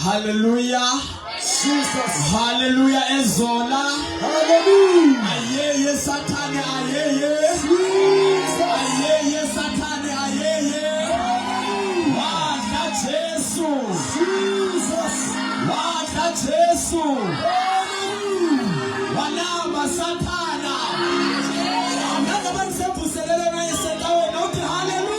Hallelujah. Jesus. Hallelujah. Ezola. Hallelujah. Ayeye satani ayeye. Jesus. Ayeye satani ayeye. Waka Jesu. Jesus. Waka Jesu. Walamba satana. Ngaka bangisebuselele na yesekawe na uthi hallelujah.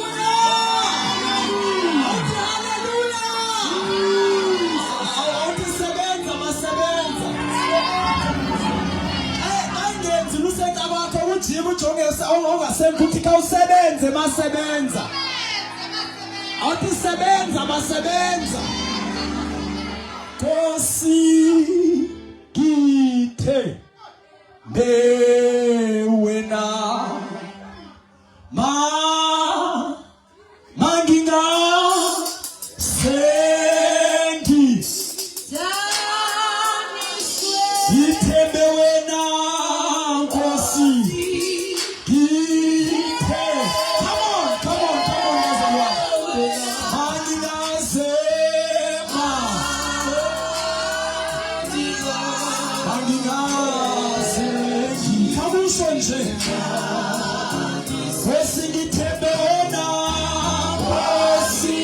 Awungasembuthi kawusebenze masebenza awuthi sebenza masebenza Nkosi ngithe bewena manginga sengi ngithe bewena Nkosi. Nkosi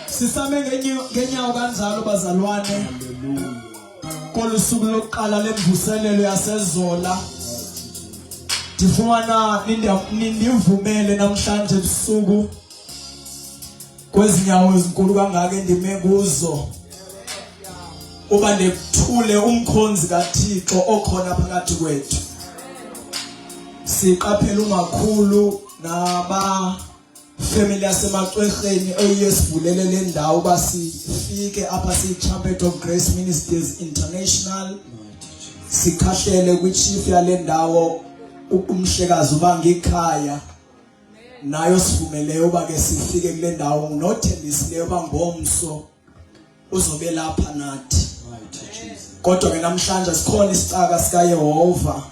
Sisame ngenyawo kanjalo bazalwane kolusuku lokuqala lemvuselelo yaseZola. Ndifuna nindivumele namhlanje ebusuku kwezinyawo ezinkulu kangaka endime kuzo uba ndekuthule umkhonzi kaThixo okhona phakathi kwethu. Siqaphela umakhulu naba family yasemaqweqeni oyesivulele le ndawo basifike apha siTrumpet of Grace Ministries International. Sikhahlele kwichief yale ndawo umhlekazi ubanga ikhaya nayo sivumeleyo uba ke sifike kule ndawo nothembisileyo bangomso uzobe lapha nathi. Kodwa ke namhlanje sikhona isicaka sika Yehova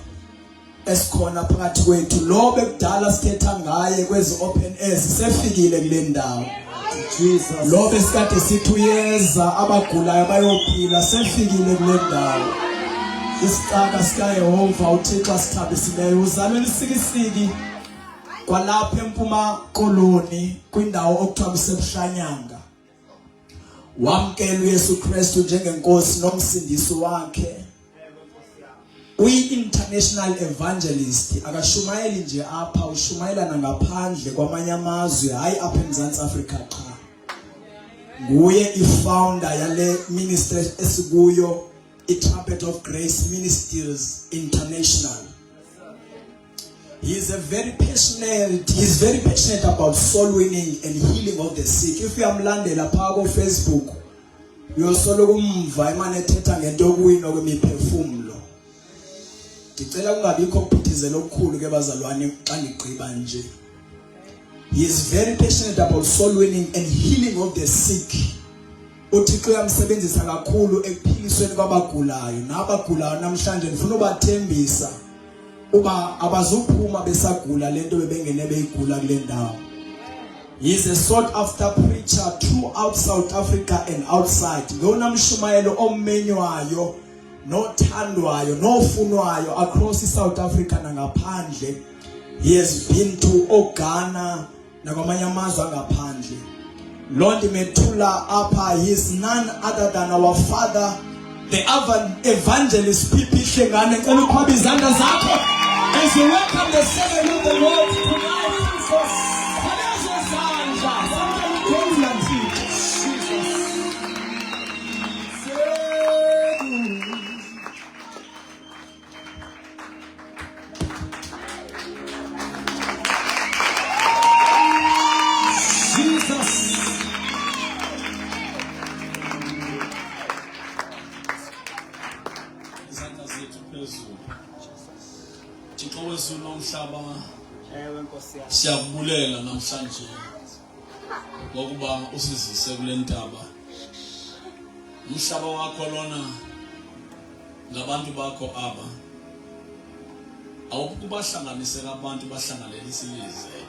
esikhona phakathi kwethu. Lo bekudala sithetha ngaye kwezi open airs sefikile kule ndawo. Jesus. Lo besikade sithi uyeza abagulayo bayophila sefikile kule ndawo. Isicaka sika Yehova uThixo asithabisileyo uzalwe lisikisiki kwalapha eMpuma Koloni kwindawo okuthiwa kusebuhlanyanga. Wamkela uYesu Kristu njengenkosi nomsindisi wakhe. Uyi-international evangelist, akashumayeli nje apha, ushumayela nangaphandle kwamanye amazwe, hayi apha eMzantsi Afrika qha. Nguye i-founder yale ministry esikuyo, i-Trumpet of Grace Ministries International. He's very passionate about soul winning and healing of the sick. If you amlandela phaa ko Facebook, uyosoloku umva imane ethetha ngento yokuwina kwemiphefumulo. Ndicela kungabikho ukuphithizela okukhulu ke bazalwane xa ndigqiba nje. He is very passionate about soul winning and healing of the sick. uThixo uyamsebenzisa kakhulu ekuphilisweni kwabagulayo nabagulayo namhlanje ndifuna ubathembisa uba abazuphuma besagula lento bebengene beyigula kule ndawo. He is a sought after preacher throughout South Africa and outside. Ngona mshumayelo omenywayo nothandwayo nofunwayo across South Africa nangaphandle. He has been to Ghana nakwamanye amazwe angaphandle. Lord Metula Apa, he is none other than our father, the evangelist Pipi Shengane. As you welcome the servant of the Lord tonight, siyakubulela namhlanje ngokuba usizise kule ntaba. Umhlaba wakho lona ngabantu bakho aba awukubahlanganisela abantu bahlanganele isizwe.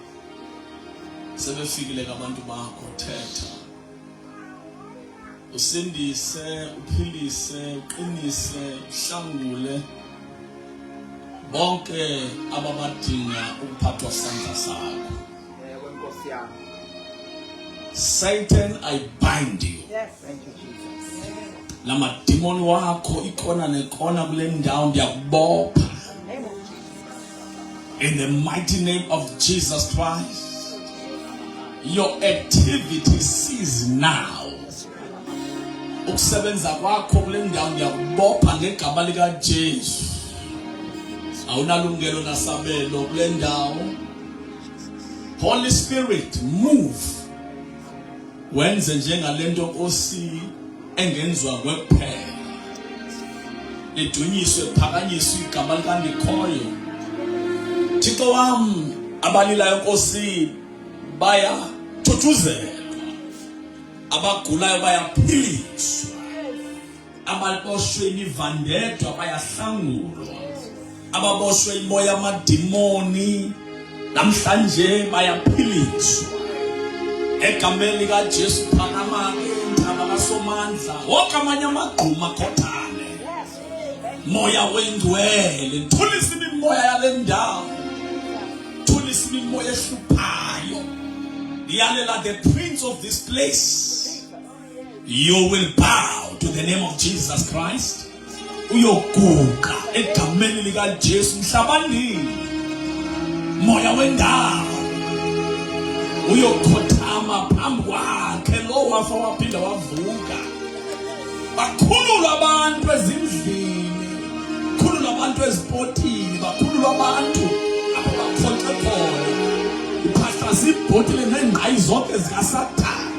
Sebefikile abantu bakho, thetha usindise, uphilise, uqinise, uhlangule bonke ababadinga ukuphathwa sandla sakho. Satan, I bind you. Yes, thank you, Jesus. Lama demon wakho ikona nekona kule ndawo ndiyakubopha. In the mighty name of Jesus Christ, your activity cease now. Ukusebenza kwakho kule ndawo ndiyakubopha ngegama lika Jesu. Awunalungelo nasabelo kule ndawo. Holy Spirit, move. Wenze njengalento Nkosi engenzwa kwekuphela. Lidunyiswe phakanyiswe igama likandikhoyo. Thixo wami, abalilayo Nkosi baya thuthuzelwa. Abagulayo bayaphiliswa. Ababoshwe imivandedwa bayahlangulwa. Ababoshwe imoya yamadimoni namhlanje bayaphiliswa. Egameni likaJesu phanama intaba somandla wonke amanye amagquma akhothane moya wengcwele thulisa imimoya yale ndawo thulisa imimoya ehluphayo yalela the prince of this place you will bow to the name of Jesus Christ uyoguqa egameni lika Jesu mhlabandini moya wendawo uyokhothama phambi kwakhe lo wafa waphinda wavuka bakhulula abantu ezindlini bakhulula abantu ezipotini bakhulula abantu abakhonxe khona uphahla ibhotile nengqayi zonke zikaSathane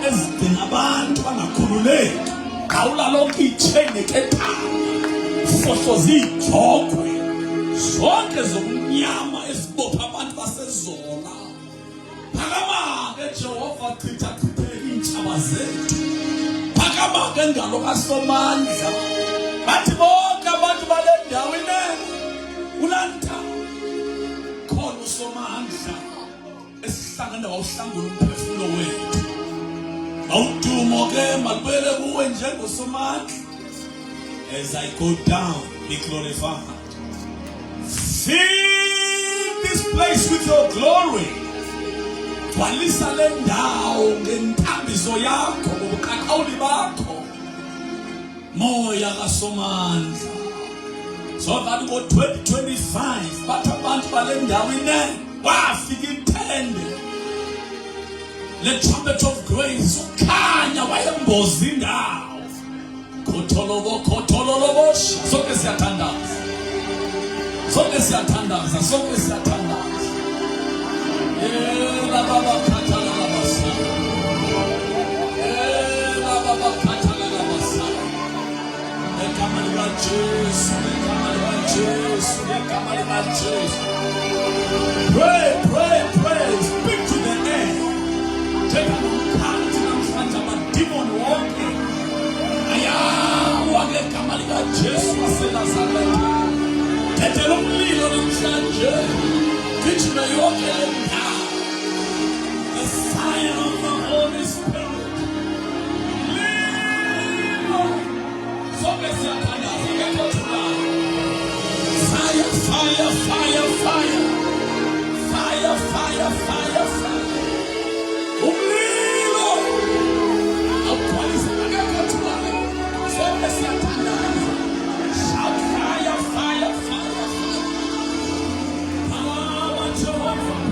ezidinga abantu bangakhululeki qawula lonke ichain eketana fohloza ijogwe zonke zomnyama ezibopha abantu basezola phakama-ke Jehova chitha iintshaba zethu phakama-ke ngalo kaSomandla bathi bonke abantu bale ndaweni ulanta khona uSomandla esihlangene wawuhlangula umphefumulo wethu awudumo ke malibele kuwe njengoSomandla. As I go down, be glorified. Fill this place with your glory. Gcwalisa le ndawo ngentambiso yakho ngobuqaqawuli bakho moya kaSomandla so that ngo-2025 bathi abantu bale ndawo wafika intende le trumpet of grace ukhanya wayemboza indawo khothololobo sonke siyathandaza la baba khathala la basa la baba khathala la basa ekama lika Jesu pray speak to the air take a count namhlanje amademon wonke ayawa ngegama lika Jesu waseNazaretha thethela umlilo namhlanje gijima yonke le ndawo the fire of the Holy Spirit lilo zonke siyathandaza ngekhothulayo fire umlilo awugcwalise ngekhothulayo zonke siyathandaza shout fire Mama Jehovah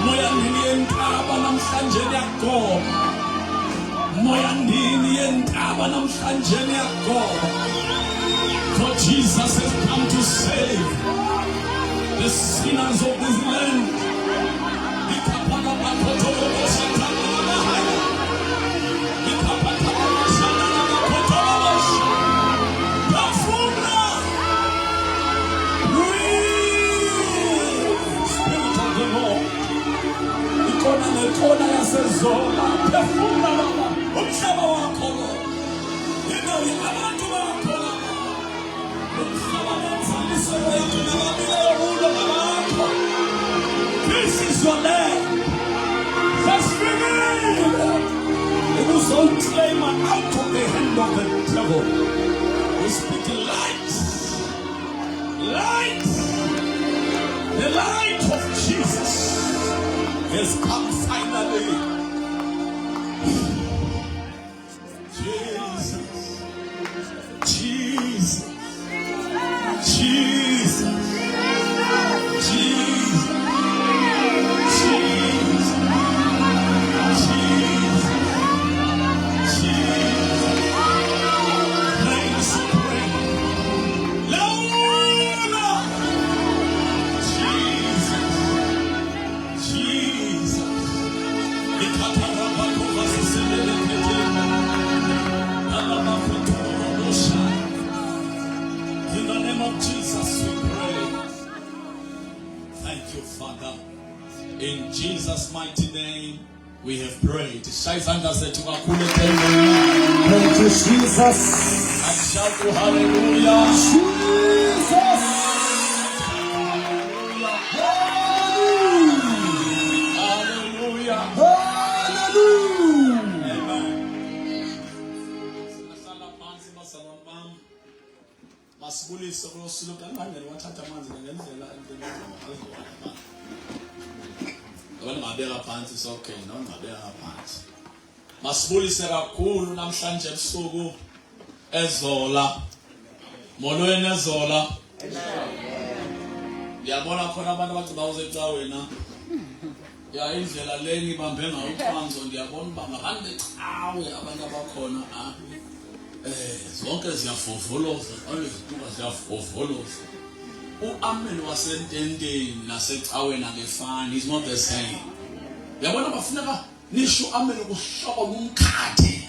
moya ndini yentaba namhlanje niyagoma moya ndini yentaba namhlanje niyagoma for Jesus has come to save the sinners of this land. Kona yasezola phefumula baba umhlaba wakho lo indawo yabantu bakho umhlaba wenzaliso wethu nabamile kulo ngabakho this is your land just figure it was all claim out of the hand of the devil we speak light the light of Jesus has come finally. Jesus. Praise In the name of Jesus we pray. Thank you, Father. In Jesus' mighty name we have prayed. Thank you, Jesus. And shout to hallelujah. Jesus. Hallelujah. Hallelujah. Amen. Sihlala phansi bazalwane bami. Masibulise kulosuku kanjani wathatha amanzi ngendlela endlela. Abantu ngabeka phansi is okay, no ngabeka phansi. Masibulise kakhulu namhlanje ebusuku ezola. Molweni ezola. Ngiyabona khona abantu abagcina uzecaweni. Ya indlela le ngibambe ngayo uqhanzo ngiyabona uba ngabantu becawe abantu abakhona zonke ziyafovoloza, izituka ziyafovoloza. U-Amen wasententeni nasecaweni akefani, is not the same. Yabona bafuneka nisho u-Amen ukuhlobo ngumkhathi.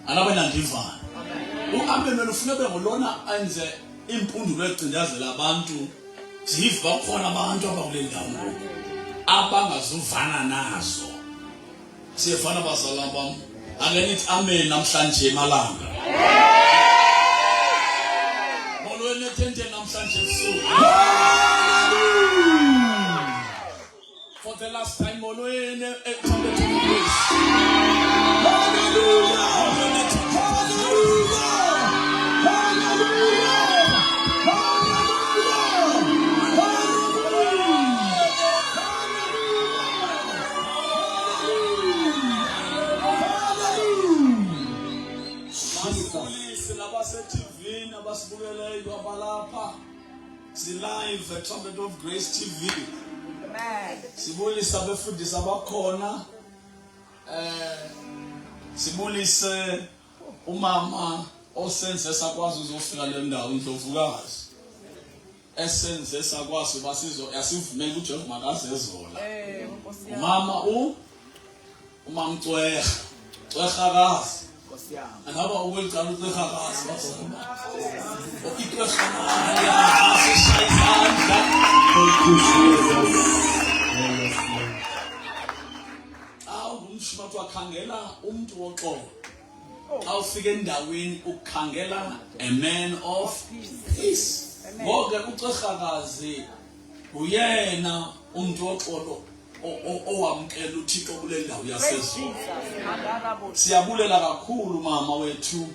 Alabena ndivana. U-Amen ufuna bengolona enze impundulo egcindezela abantu. Ziva khona abantu abakule ndawo abangazuvana nazo. Siyefana bazalwane bami. Angenithi amen namhlanje emalanga. Molweni etente namhlanje ebusuku. For the last time molweni etente place. Hallelujah. TV abasibukeleyo abalapha live at Trumpet of Grace TV. Amen. Sibulisa abefundisi abakhona sibulise umama osenze sakwazi uzofika le ndawo uNdlovukazi esenze sakwazi basizo yasivumela uJehovah makaze ezola umama umama Cwehakazi Anaba uwelcome uCwehakazi bazoma uIkwehana asishayisandla umshwathi wakhangela umuntu woxolo xa ufika endaweni ukhangela a man of peace ngoba uCwehakazi uyena umuntu woxolo owamkela uThixo kule ndawo yaseZulu. Siyabulela kakhulu mama wethu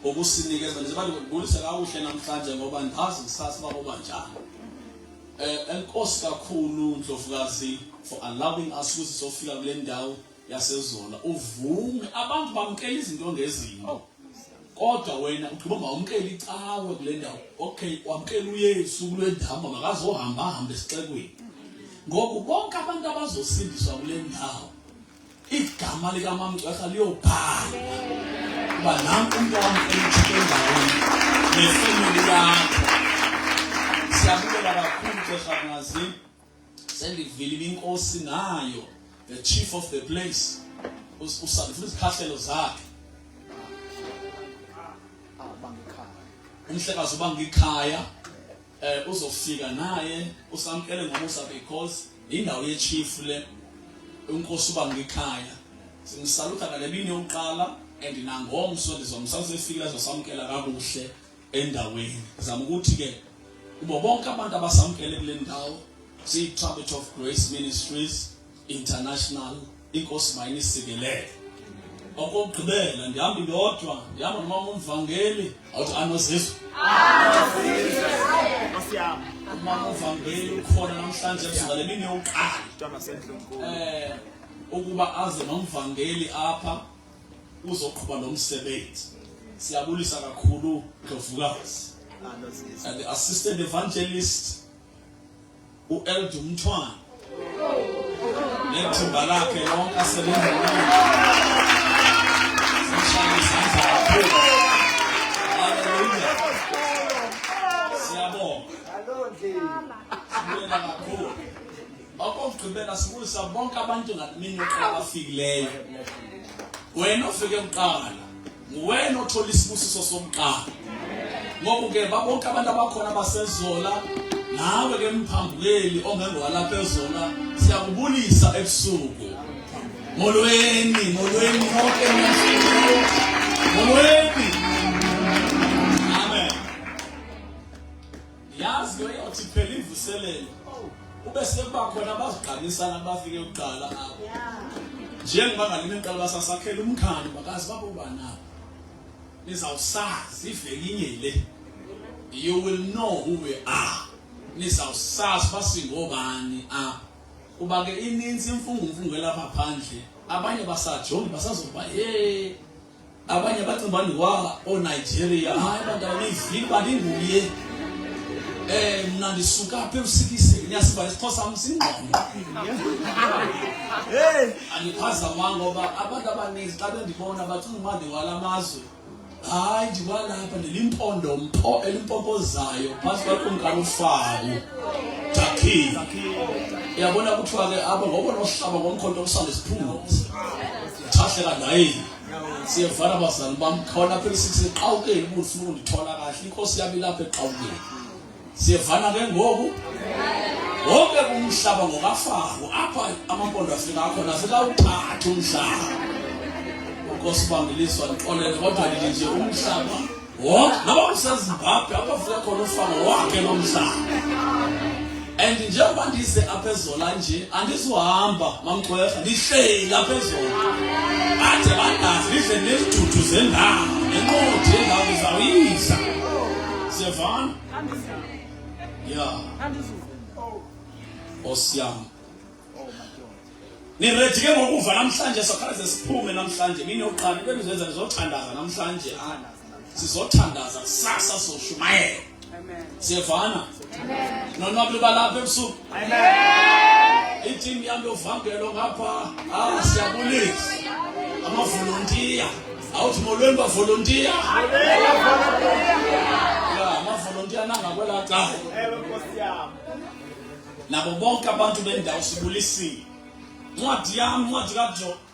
okusinikeza nje bathi ngibulisa kakuhle namhlanje ngoba ndazi kusasa baboba njani. Enkosi kakhulu Ndlovukazi for allowing us ukuthi sofika kule ndawo yaseZola. Uvume abantu bamkela izinto ngezinto. Kodwa wena uqhuba mawumkela icawe kule ndawo. Okay, wamkela uYesu kule ndawo makazohamba hamba esixekweni. Ngoba bonke abantu abazosindiswa kule ndawo igama lika Mama Cwehla liyobhala kuba nanku umuntu wamkela endaweni nefamily yakho. Siyabulela kakhulu Cwehakazi sendivile inkosi nayo the chief of the place usafuna izikhahlelo zakhe umhlekazi ubangikhaya uzofika naye usamkele ngomusa because indawo yechief le unkosi ubangikhaya simsalutha ngalemini yokuqala and nangomso ndizomsasefika zosamkela kakuhle endaweni zama ukuthi ke ubo bonke abantu abasamkele kule ndawo si Trumpet of Grace Ministries International inkosi mayinisikele okugqibela ndihamba ndodwa ndihamba nomama umvangeli awuthi anozizwe umama umvangeli ukhona namhlanje ebusuku lemini yokuqala ukuba aze nomvangeli apha uzoqhuba nomsebenzi. Siyabulisa kakhulu Ndlovukazi and the assistant evangelist uEldu Mthwana nethimba lakhe lonke asebenza okugqibela sibulisa bonke abantu ngamini yokuqala afikileyo. Wena ofike emqala nguwena othola isibusiso somqala ngoba ke babonke abantu abakhona basezola nawe ke mphambukeli ongengwalapha ezola siyakubulisa ebusuku molweni konke molweni amen yazi uyothi phela ivuselelo ube sekuba khona abazigqamisana abafike ukuqala apho njengoba ngalimi eqala basasakhela umkhandi bakazi babuba nabo nizawusazi ivelinye le you will know who we are nizawusazi basingobani apha kuba ke ininzi imfungo lapha phandle abanye basajonga basazoba abanye bathi bani wa o Nigeria hayi abantu abavili balinguye mna ndisuka apha ebusikiseni nyasiba isixhosa msingqondo andiphazama ngoba abantu abaninzi xa bendibona bacinga umandi walamazwe hayi ndiwalapha nelimpondo elimpompozayo phantsi kwakumkani ufayo Jackie uyabona kuthiwa ke aba ngoba nohlaba ngomkhonto usanda isiphunguzi thahle kandayi siyevana bazali bam khona phela siseqhawukeni ubufuna undithola kahle inkosi yami lapha eqhawukeni siyevana ke ngoku wonke kumhlaba ngokafako apha amampondo afika khona afika uthatha umhlaba inkosi bangeliswa nixolele kodwa nje umhlaba wonke naba usezimbabwe abafika khona ufako wakhe lo mhlaba and njengoba ndize apha ezola nje andizohamba mamgxwetha ndihleli lapha ezola athe bangazi lidle nezidudu zendawo nenqodi yendawo izawuyisa siyevana yeah osiyam niready ke ngokuva namhlanje sokhalaze siphume namhlanje mini oqala benizenza nizothandaza namhlanje sizothandaza kusasa soshumayela amen siyevana amen nonwabile balapha ebusuku amen iteam yami yovangelo ngapha siyabulisa amavolontiya awuthi molweni bavolontiya yeah amavolontiya nangakwela cala Nkosi yami nabo bonke abantu bendawo sibulisile Ncwadi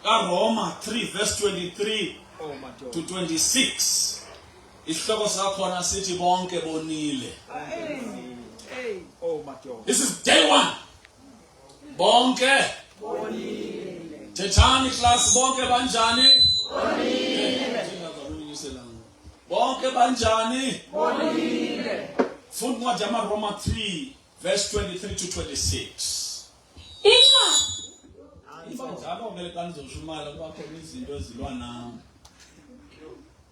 kaRoma 3 verse 23 to 26 isihloko sakhona sithi bonke bonile This is day 1 bonke bonile Thethani class bonke banjani bonile bonke banjani bonile Funda ncwadi kaRoma 3 verse 23 to 26 njalo ngeke kanizoshumayela kuba khona izinto ezilwa nami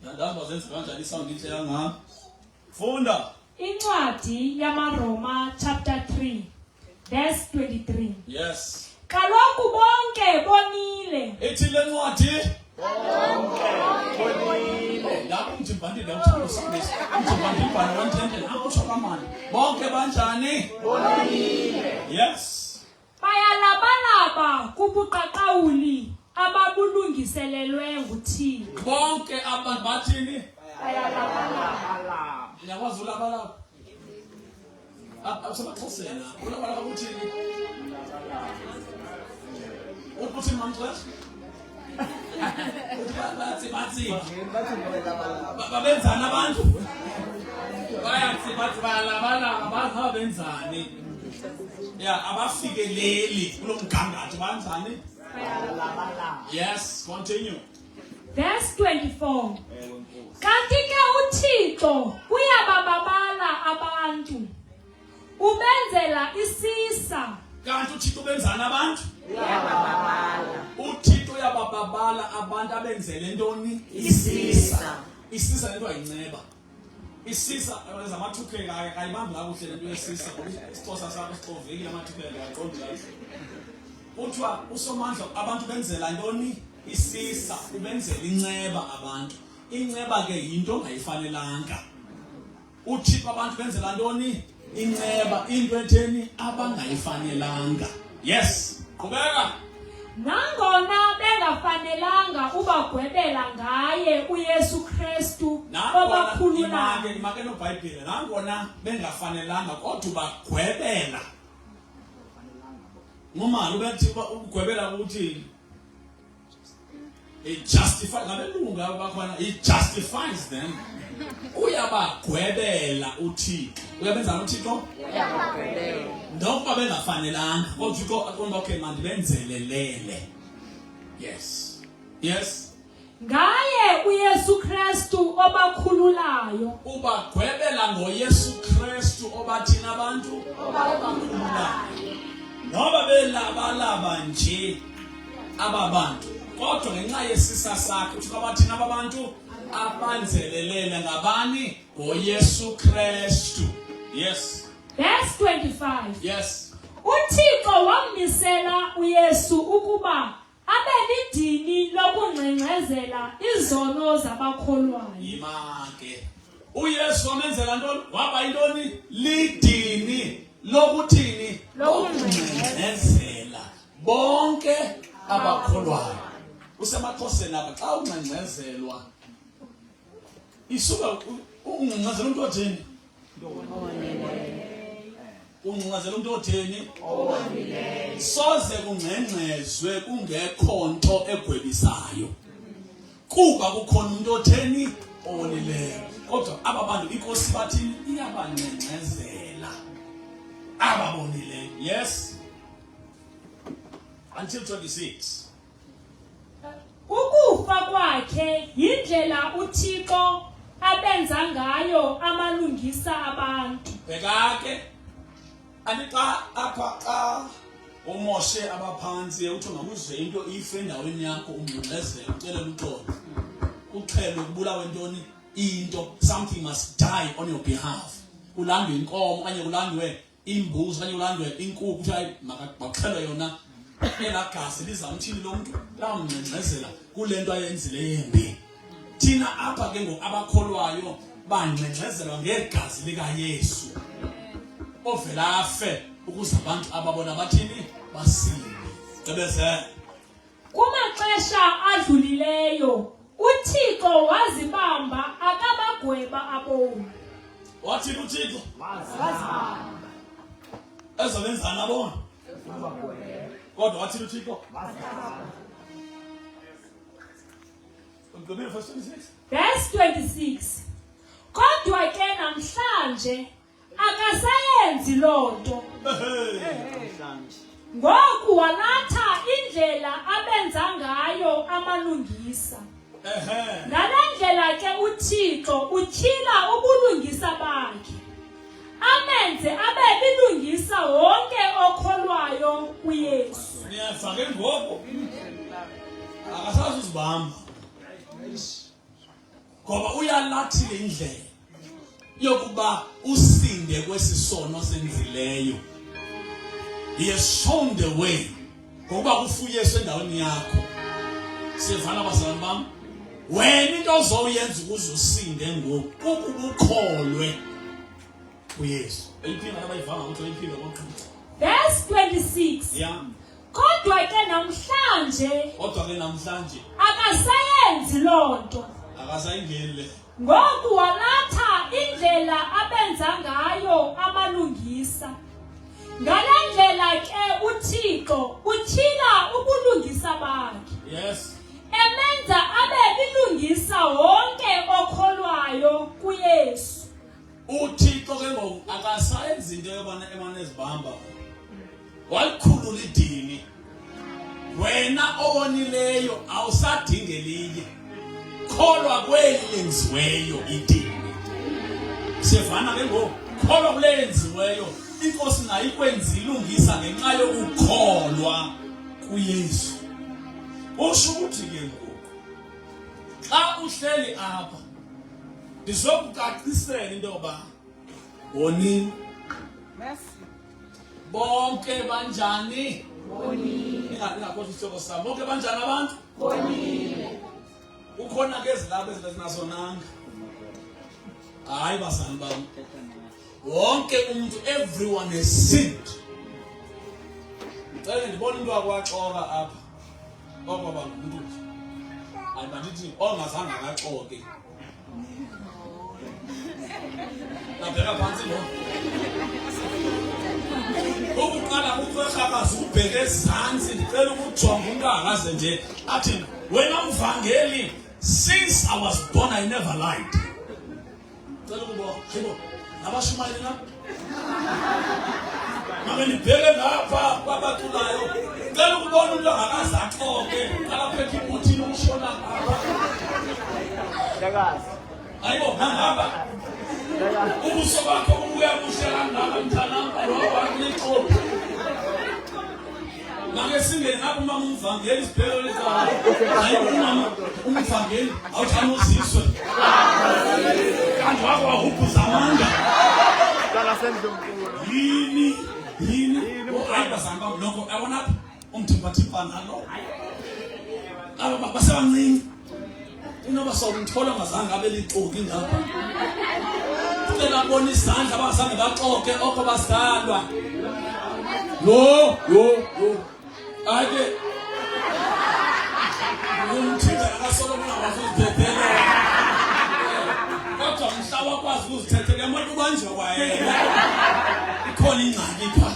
yandaba zenza kanjani isound inhle kangaka funda incwadi yamaRoma chapter 3 verse 23 yes kaloku bonke bonile ethi le ncwadi bonke bonile lapho mthimbandile uthando sabese mthimbandile ibhalo 110 apho shokamani bonke banjani bonile yes bayalabalaba kubuqaqawuli ababulungiselelwe nguThixo bonke abantu bathini bayalabalaba uyakwazi ulabalaba abasabaxhosela ulabalaba uthini ukuthi mamxesha bathi babenzana abantu bathi bayalabalaba bazi benzani yeah abafikeleli kulomgangatho banjani yes continue verse 24 kanti ke uThixo uyabababala abantu ubenzela isisa kanti uThixo benzana abantu uyabababala uThixo uyabababala abantu abenzele ntoni isisa lento ayinceba isisa ezamathukhe kayibambi kakuhle lento yesisa isixhosa sakho sixovekile amathukhe aqondi kahle kuthiwa usomandla abantu benzela ntoni isisa ubenzela inceba abantu inceba ke yinto ongayifanelanga uThixo abantu benzela ntoni inceba into etheni abangayifanelanga yes qhubeka nangona bengafanelanga ubagwebela ngaye uYesu Kristu obakhulula imake noBhayibhile nangona bengafanelanga kodwa bagwebela ngomali ubethi ugwebela ukuthi it justifies ngabelunga bakhona it justifies them uyabagwebela uThixo. Uyabenza uThixo? Uyabagwebela. Ndokuba bengafanelanga, kodwa uThixo akhona okay mandibenzelelele. Yes. Yes. Ngaye uYesu Kristu obakhululayo. Ubagwebela ngoYesu Kristu obathina abantu obakhululayo. Noba belabalaba nje ababantu, kodwa ngenxa yesisa sakhe uthi abathina ababantu abanzelelele ngabani? ngoYesu Kristu. Yes. Verse 25. Yes. uThixo wamisela uYesu ukuba abe lidini lokungcengcezela izono zabakholwayo. Imake. uYesu wamenzela ntoni? Waba yintoni? Lidini lokuthini? Lokungcengcezela bonke abakholwayo. UsemaXhoseni apha xa ungcengcezelwa isuka ungcengcezela umuntu othini? Ungcengcezela umuntu othini? Soze kungcengcezwe kungekho nto egwebisayo, kuba kukhona umuntu otheni? Owonileyo. Kodwa aba bantu inkosi bathini? Iyabangcengcezela ababonileyo. Yes. Until 26. Ukufa kwakhe yindlela uThixo abenza ngayo amalungisa abantu. Bheka ke anixa apha xa umoshe abaphansi uthi ungamuzwe into ife endaweni yakho umngcezela ucela uxolo. Uxhelo ukubulawa intoni? Into, something must die on your behalf. Ulandwe inkomo okanye ulandwe imbuzi okanye ulandwe inkukhu uthi hayi makaxhelwe yona elagazi lizamthini lo muntu lamngcezela kule nto ayenzile yembi. Thina apha ke ngokabakholwayo bangcengcezelwa ngegazi lika Yesu ovela afe ukuze abantu ababona bathini? Basinde. Cebeze. Kumaxesha adlulileyo uThixo wazibamba akabagweba abomi. Wathi uThixo wazibamba ezobenza nabona kodwa wathi uThixo wazibamba. Verse 26. Kodwa ke namhlanje akasayenzi lonto. Ngoku walatha indlela abenza ngayo amalungisa. Ngalendlela ke uThixo utyhila ubulungisa bakhe. Amenze abe bilungisa wonke okholwayo kuYesu. Niyazwa ke ngoku akasazi uzibamba. Ngoba uyalathile indlela yokuba usinde kwesisono senzileyo. He has shown the way. Ngoba kufuyesu endaweni yakho. Sivana bazalwane bami. Wena into ozoyenza ukuze usinde ngoku ukukholwe kuYesu. Eliphinda abayivanga ukuthi eliphinda konke. Verse 26. Yeah. Kodwa ke namhlanje akasayenzi lonto. Akasayingeni. Ngoku walatha indlela abenza ngayo amalungisa. Ngalendlela ke uThixo utyhila ubulungisa bakhe. Yes. Emenza abe bilungisa wonke okholwayo kuYesu. uThixo ke ngoku akasayenzi into yobana emane ezibamba. Walikhulula idini. Wena owonileyo awusadingelinye. Kholwa kweli lenziweyo idini. Sivana ke ngoku kholwa kulenziweyo. Inkosi nayo ikwenza ilungisa ngenxa yokukholwa kuYesu. Usho ukuthi ke ngoku xa uhleli apha ndizokucacisela into yoba bonini. Bonke banjani? Bonini. Ingakhohle isitoko sami. Bonke banjani abantu? Bonini. Ukhona ke ezilapha ezinasonanga. Hayi bazali bami. Wonke umuntu, everyone has sinned. Ngicela ndibone into akwaxoka apha. Okwaba umuntu. Hayi bandithi ongazange akaxoke. Nabeka phansi lo. Ukuqala ukwerhakaza ubheke ezantsi ndicela ukujonga umuntu akaze nje athi wena mvangeli, since I was born I never lied. Cela ukuba hayibo nabashumayeli na manje nibheke ngapha kwabaculayo cela ukubona umuntu angakaze axoke alaphethe ibuthini ukushona ngapha hayibo ngapha ubuso bakho ubuya buhle kangaka mntanami ngoba kulixobo manje singene ngapha uma umvangeli isibhelo lezayo hayibo umvangeli awuthanda uziswe kanti wakwahubhuza amanda yini hayi bazanga lokho abona umthimba nalo aba basebancane inoba sawumthola ngazange abe lixoki ngapha cela bona isandla abazange baxoke okho basidalwa yo ake umthimba akasolomona wazuzibhebhela kodwa mhlaba kwazi ukuzithethela umuntu ubanjwe kwayena ikhona ingxaki pha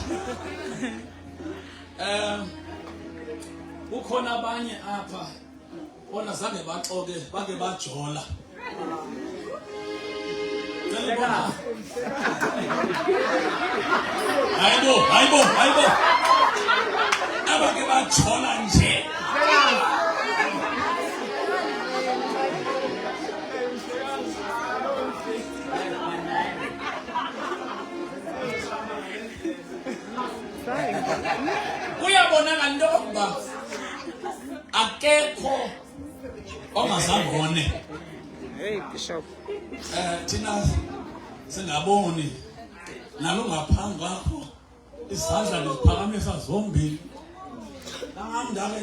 ukhona abanye apha bona zange baxoke bake bajola hayibo abake bajola nje uyabonaka ntoba akekho ongazangone Hey Bishop thina singaboni nalo ngaphambi kwakho izandla leziphakamisa zombili nangandake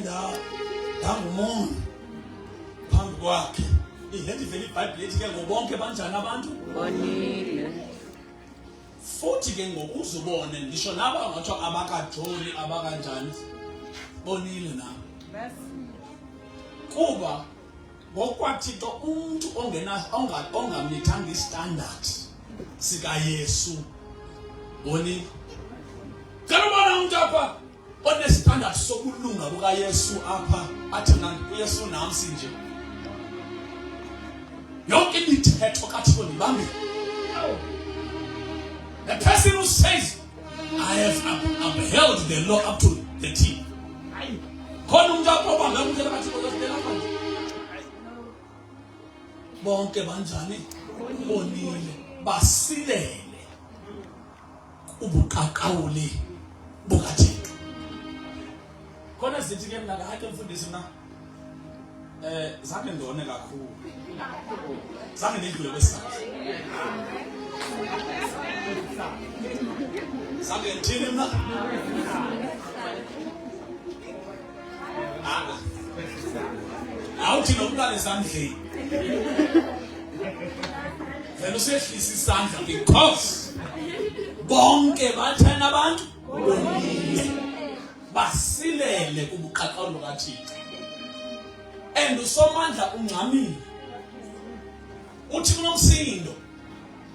ngangumona phambi kwakhe ihethi vele iBhayibheli ethi ke ngobonke banjani abantu bonile futhi ke ngokuzubone ngisho naba ngathi abakajoli abakanjani bonile na kuba ngokwathixo umuntu ongamithanga istandard sika Yesu bonile kalubona umuntu apha onestandard sokulunga kuka Yesu apha athina uYesu namsi nje yonke imithetho kaThixo nibambe. The person who says, I have upheld the law up to the T. Bonke banjani bonile basilele ubuqaqawuli bukaThixo. Khona sithi ke mina akade mfundisi na zange ndone kakhulu. Zange ndidlule kwesigaba. Zange ngithini mina? Awuthi nomntwana esandleni. Vele usehlisa isandla because bonke bathena abantu bonile basilele kubuqaqawuli bukaThixo. And usomandla ungcamile uthi kunomsindo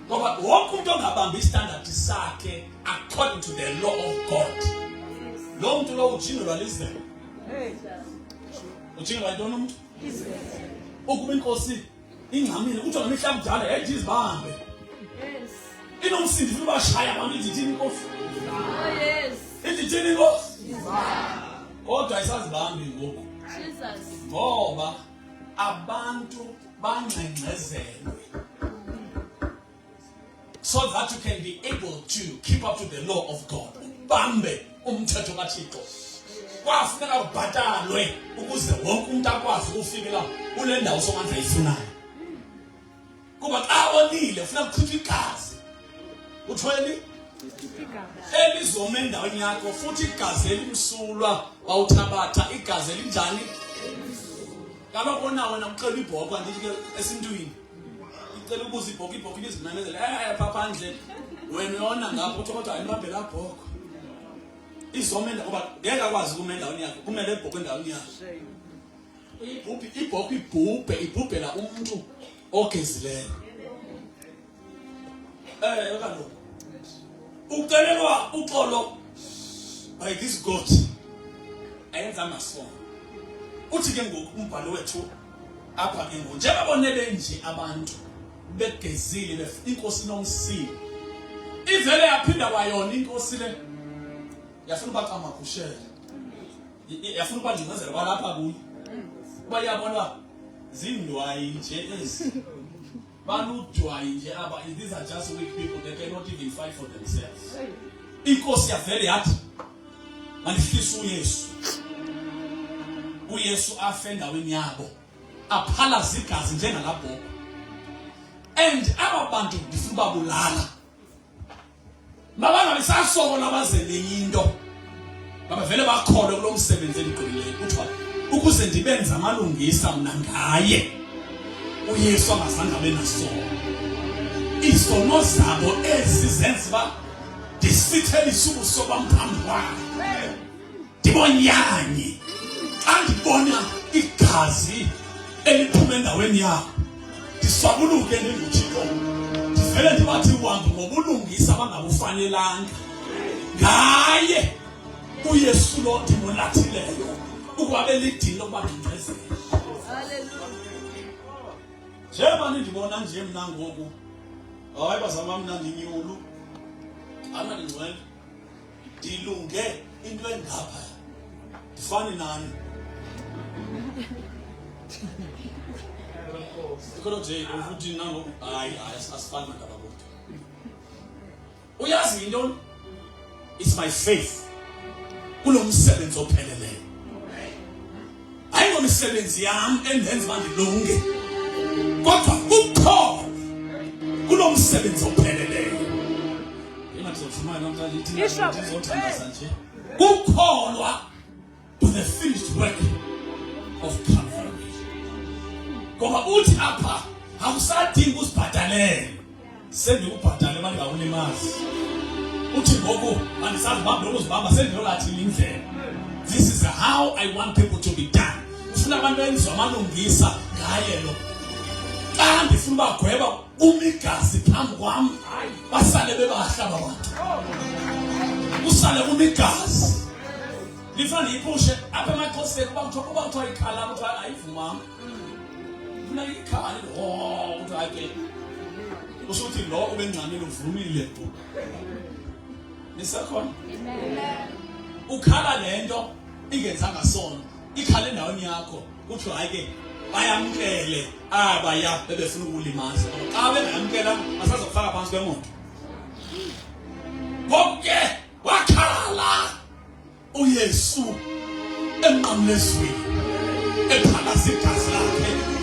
ngoba wonke umuntu ongabambi istandard sakhe according to the law of God lo muntu lo ujingelwa lizelo ujingelwa yintoni umuntu ukuba inkosi ingcamile uthi ngemihla kudala hey Jesus bahambe inomsindo futhi bashaya abantu idithini inkosi idithini inkosi kodwa ayisazibambi ngoku ngoba abantu bangcengcezelwe so that you can be able to keep up to the law of God. Bambe umthetho kaThixo. Kwafuneka ubhatalwe ukuze wonke umuntu akwazi ukufikela kule ndawo somandla ifunayo. Kuba xa onile ufuna ukuchitha igazi. Uthweni? Elizome endaweni yakho futhi igazi elimsulwa wawuthabatha igazi elinjani? Kaloku nawe namxela ibhokwe ndithi ke esintwini. Icela ukuza ibhokwe lizinamezele papa nje wena yona ngapho uthi kodwa ayibambe la bhokwe. Izomenda ngoba ngeke akwazi ukumenda endaweni yakho. Kumele ebhokwe endaweni yakho. Ibhokwe ibhubhela umuntu ogezileyo. Kaloku ucelelwa uxolo by this God ayenza amasono. Uthi ke ngoku umbhalo wethu apha ke njengoba bonele nje abantu begezile inkosi nomsini ivele yaphinda kwayona inkosi le yafuna ubaqama kushela yafuna ukubandizela kwalapha kuyi kuba yabona zindwayi nje ezi banudwayi nje aba these are just weak people, they cannot even fight for themselves. Inkosi yavele yathi mandihlisa uYesu afe endaweni yabo aphalaza igazi njengalabhoko, and aba bantu ndifuna babulala mabangabe sasokola bazele into babavele bakholwe kulo msebenzi endigqilileyo kuthiwa ukuze ndibenze amalungisa mna ngaye uYesu angazange abe nasono. Izono zabo ezizenza ba disithelisa ubuso bamphambi kwakhe ndibonyanye xa ndibona igazi eliphuma endaweni yakho ndiswabuluke njengoThixo ndivele ndibathi uhambe ngobulungisa abangabufanelanga ngaye uYesu lo ndimonathileyo ukuba belidini lokuba ngimphezele. Njengoba nindibona nje mna ngoku hayi bazama mna ndinyulu amandingcwele ndilunge into engapha ndifani nani ikolo nje ukuthi nangoku hayi asifani ngaba kodwa uyazi into it's my faith kulo msebenzi opheleleyo hayi ngomsebenzi yami endenza bandilunge kodwa ukho kulo msebenzi opheleleyo ingazofumana namhlanje ithi ngizothandasa nje ukholwa to the finished work of Calvary. Ngoba uthi apha awusadingi usibhadalele sendikubhadale manje ngawulimazi uthi ngoku andisazi bamba ukuzibamba sendiyolathi indlela. This is how I want people to be done. Ufuna abantu benziwa amalungisa ngaye lo xa ndifuna bagweba umigazi phambi kwami basale bebahlaba abantu usale umigazi lifana ipushe apha emaXhoseni kuba kuthiwa ikhala kuthiwa ayivumanga funa ikhali kuthiwa ake usuthi lo ubengxamile uvumile nisekhona ukhala lento ingenzanga sono ikhala endaweni yakho kuthiwa ake bayamkele abaya bebefuna ukulimaza xa bengayamkela asazofaka phansi kwemoto konke wakhala uYesu emnqamlezweni ephalaza igazi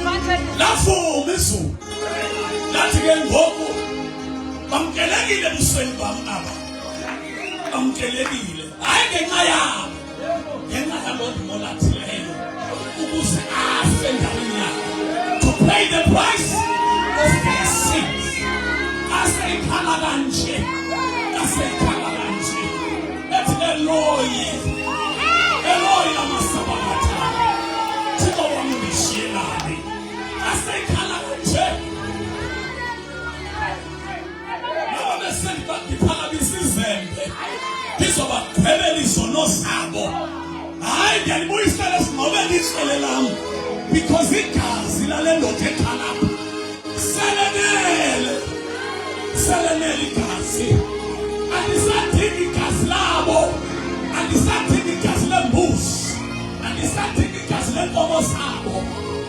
lakhe lafuma izulu lathi ke ngoku bamkelekile ebusweni bami aba bamkelekile hayi ngenxa yabo ngenxa yaloo ndimolathileyo ukuze afe endaweni yakhe to pay the price of their sins. Asekhala kanje ethi Eloi lamasabatha Thixo wami ngishiyelani asekhala kanje ngoba besengiphakamisa izembe ngizobagwebela izono zabo hayi ngiyalibuyisela esingcobeni icele lami because igazi lale ndoda ekhalapha selenele igazi andisadingi igazi labo andisadingi igazi lembuzi andisadingi igazi lenkomo zabo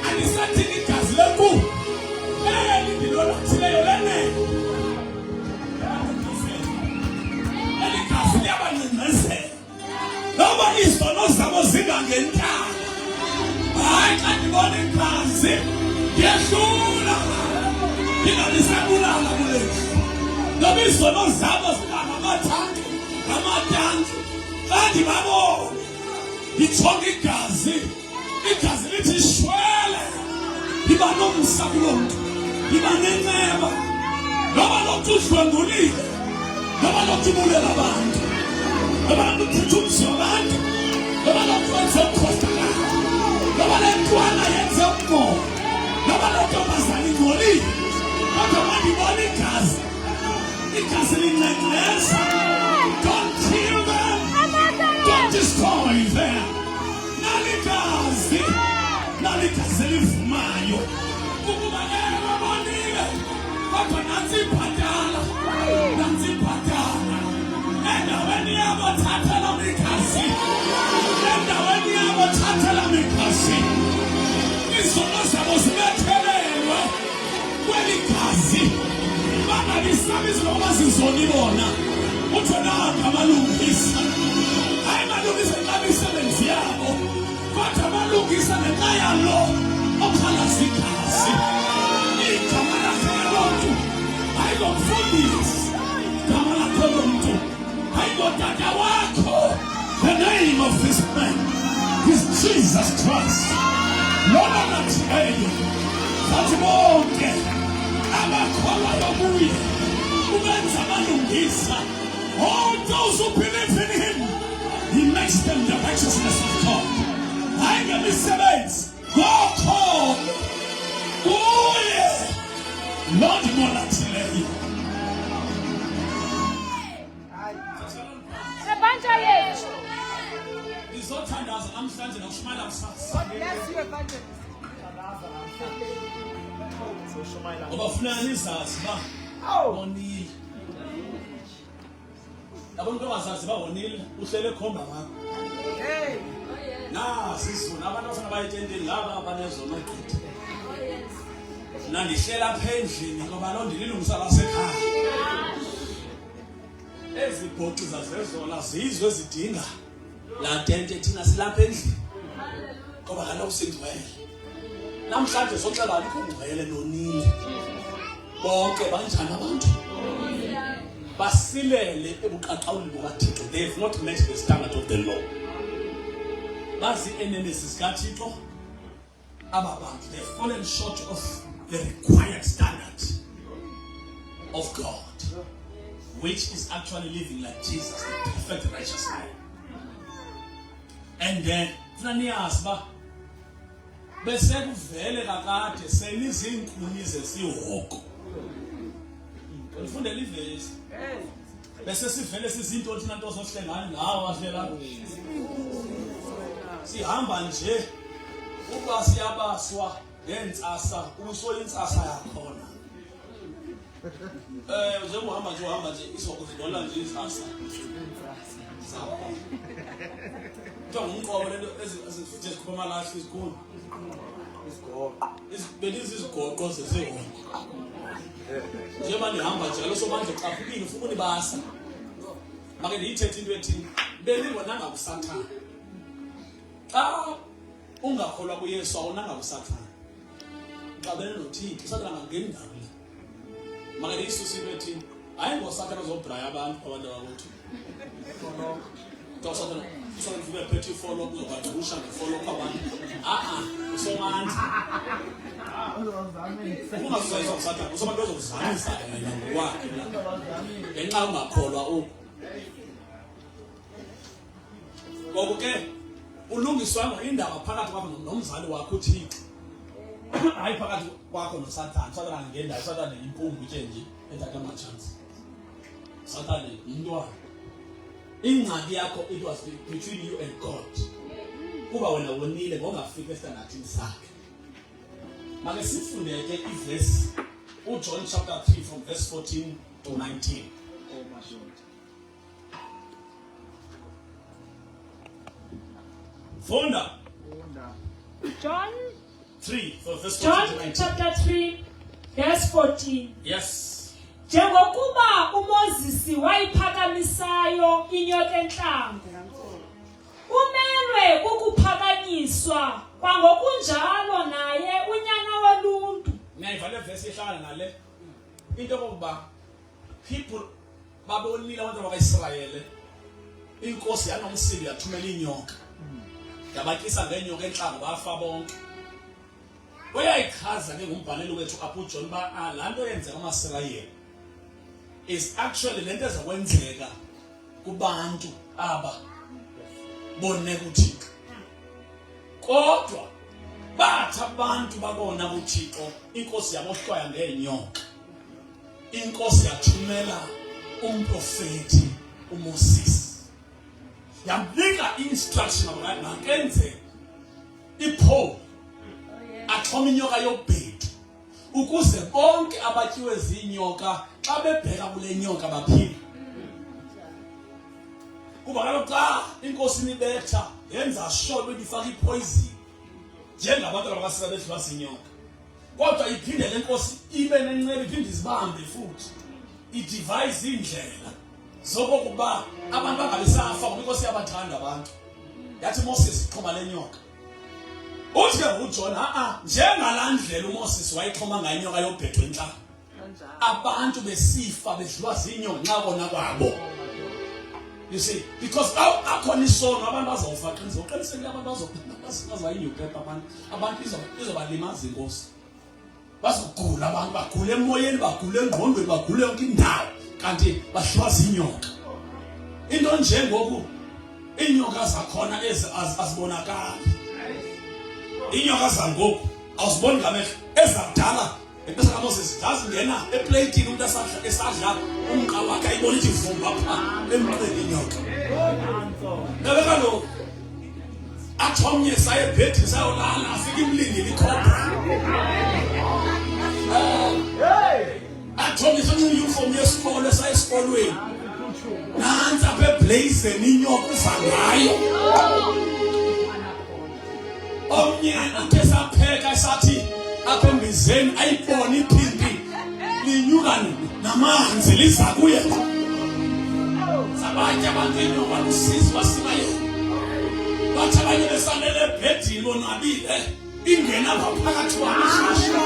andisadingi igazi lenkukhu eli ndilolwathileyo lenene eli gazi liyabanqinqezela noba izono zabo zingangentanga hayi xa ndibona igazi ndiyehlula ndingalisabulala kulethu noba izono zabo zingangamatanki xa ndibabona ndijonga igazi lithi shwele liba nomsa kulo mntu liba nenceba noba lokhu udlwengulile noba lokhu ubulela abantu noba lokhu uthetha umzi wabantu noba lokhu wenze ukukhohlakala noba le ntwana yenze umoya noba lokhu abazali ingcolile kodwa mandibona igazi linqenqeza. Don't kill them, don't destroy them. Nalikazi livumayo ukuba ebabonile kodwa nansi ibhatala endaweni yabo thathela mikhazi izono zabo zibethelelwe kweli gazi bangalisabizi nokuba zizoni bona utho nanga amalungisa hayi malungisa imisebenzi yabo kodwa amalungisa ngenxa yalo okhala zigazi igama lakhe lontu hayi lomfundisi igama lakhe lontu hayi lodada wakho. The name of this man is Jesus Christ. Lord, I'm not telling you that bonke abakholwa yokuye ubenza amalungisa. All those who believe in him, he makes them the righteousness of God. Hayi ngemisebenzi ngokho kuye Lord monatheleyo. Ebandla lethu Izothandaza namhlanje nokushumayela kusasa. Ngoba funeka nizazi ba wonile. Abantu abazazi ba wonile uhlele ekhomba ngakho. Sizona abantu abafuna bayitendeni laba abanezono gidi. Nandihlela apha endlini ngoba lo ndililungisa lasekhaya. Ezibhoxi zazezola zizwe ezidinga la tente thina silapha endlini ngoba kaloku singcwele. Namhlanje soxela alikho ungcwele nonile bonke banjani abantu basilele ebuqaqawuli bukaThixo. They have not met the standard of the law. Bazi enemies zikaThixo ababantu they have fallen short of the required standard of God, which is actually living like Jesus, the perfect righteous man. And then Flanias ba bese kuvele kakade senizinkuni zesihoko. Ufundela ivesi. Bese sivele sizinto thina nto sohlengani ngawo ahlela. Sihamba nje uba siyabaswa ngentsasa usoyintsasa yakhona. Njengohamba nje uhamba nje isokuzidola nje insasa. Então umqobo lento ezifuthe zikhoma lahle izikhulu. Belize izigoqo zesihoko. Nje manje hamba njalo somanje xafukile ufuna unibasa. Make ndiyithethe into ethini belingwa nanga kusathana. Xa ungakholwa kuYesu awunanga kusathana. Xabene noThixo usathana ngangeni ndawo la. Make ndiyisusa into ethini hayi ngosathana zobraya abantu abakuthi. Então sathana ufike phethe follow uzobadusha ngefollow kwabantu. Somandla. Ungazizwa kusathana usobantu ozokuzamisa yena ngokwakhe la. Ngenxa ungakholwa oku. Ngoba ke ulungiswa indaba phakathi kwakho nomzali wakho uThixo. Hayi phakathi kwakho noSathane. Sathane ngendawo Sathane impungu nje ethatha ama chance. Sathane intwana. Ingxaki yakho it was between you and God. Kuba wena wonile ngongafika estandathini sakhe. Make sifundeke iverse uJohn chapter 3 from verse 14 to 19. Funda. John 3 from verse 14 to 19. chapter 3 verse 14. Yes. Njengokuba uMoses wayiphakamisayo inyoka entlango umelwe ukuphakanyiswa kwangokunjalo naye unyana woluntu. Niyayivala verse ehlangana nale into yokuba people babonile abantu bakaIsrayele inkosi yanomsindo yathumela inyoka yabatyisa ngenyoka entlango bafa bonke. Uyayichaza ke ngumbhaleli wethu apho uJohn ba la nto yenzeka amaSirayeli is actually lento ezokwenzeka kubantu aba bonne kuThixo. Kodwa bathi abantu babona kuThixo inkosi yabohlwaya ngenyoka. Inkosi yathumela umprofeti uMoses. Yamnika instruction makenze ipho axhoma inyoka yobhedu ukuze bonke abatyiwe zinyoka xa bebheka kule nyoka baphile. Kuba kaloku xa inkosi inibetha yenza sure ukuthi ifaka ipoison njengabantu abakasisa bedliwa zinyoka. Kodwa iphinde le nkosi ibe nenceba iphinde izibambe futhi idevise indlela zokuba abantu bangabisafa ngoba inkosi yabathanda abantu. Yathi Moses ixhoma le nyoka. Uthi ke uJohn njengalandlela uMoses wayixhoma ngayo inyoka yobhethwe enhlanga. Abantu besifa bedliwa zinyoka nxa bona kwabo. You see, because akhona isono abantu bazawufa qinisekile abantu bazayinyuka abantu izobalimaza inkosi. Bazogula abantu bagule emoyeni bagule engqondweni bagule yonke indawo kanti badliwa zinyoka. Into njengoku inyoka zakhona azibonakali. Inyoka zangoku awuziboni ngamehlo ezakudala bese kaMoses zazingena eplateini umuntu esadla umqa wakhe ayibona ithi vumba pha emqeni inyoka. Ngabe kaloku athomnye saye ebhedini sayolala afike imlindile ikhobra. Athomnye sonke uniform yesikole saye esikolweni. Nansi apha eblazeni inyoka uva ngayo. Omnye uthe sapheka sathi apha embizeni ayibona iphimbi linyuka namanzi liza kuye. Sabanye abantu inyoka lusizi basimaye. Bathi abanye besalele ebhedini bonwabile ingena phakathi kwamashasha.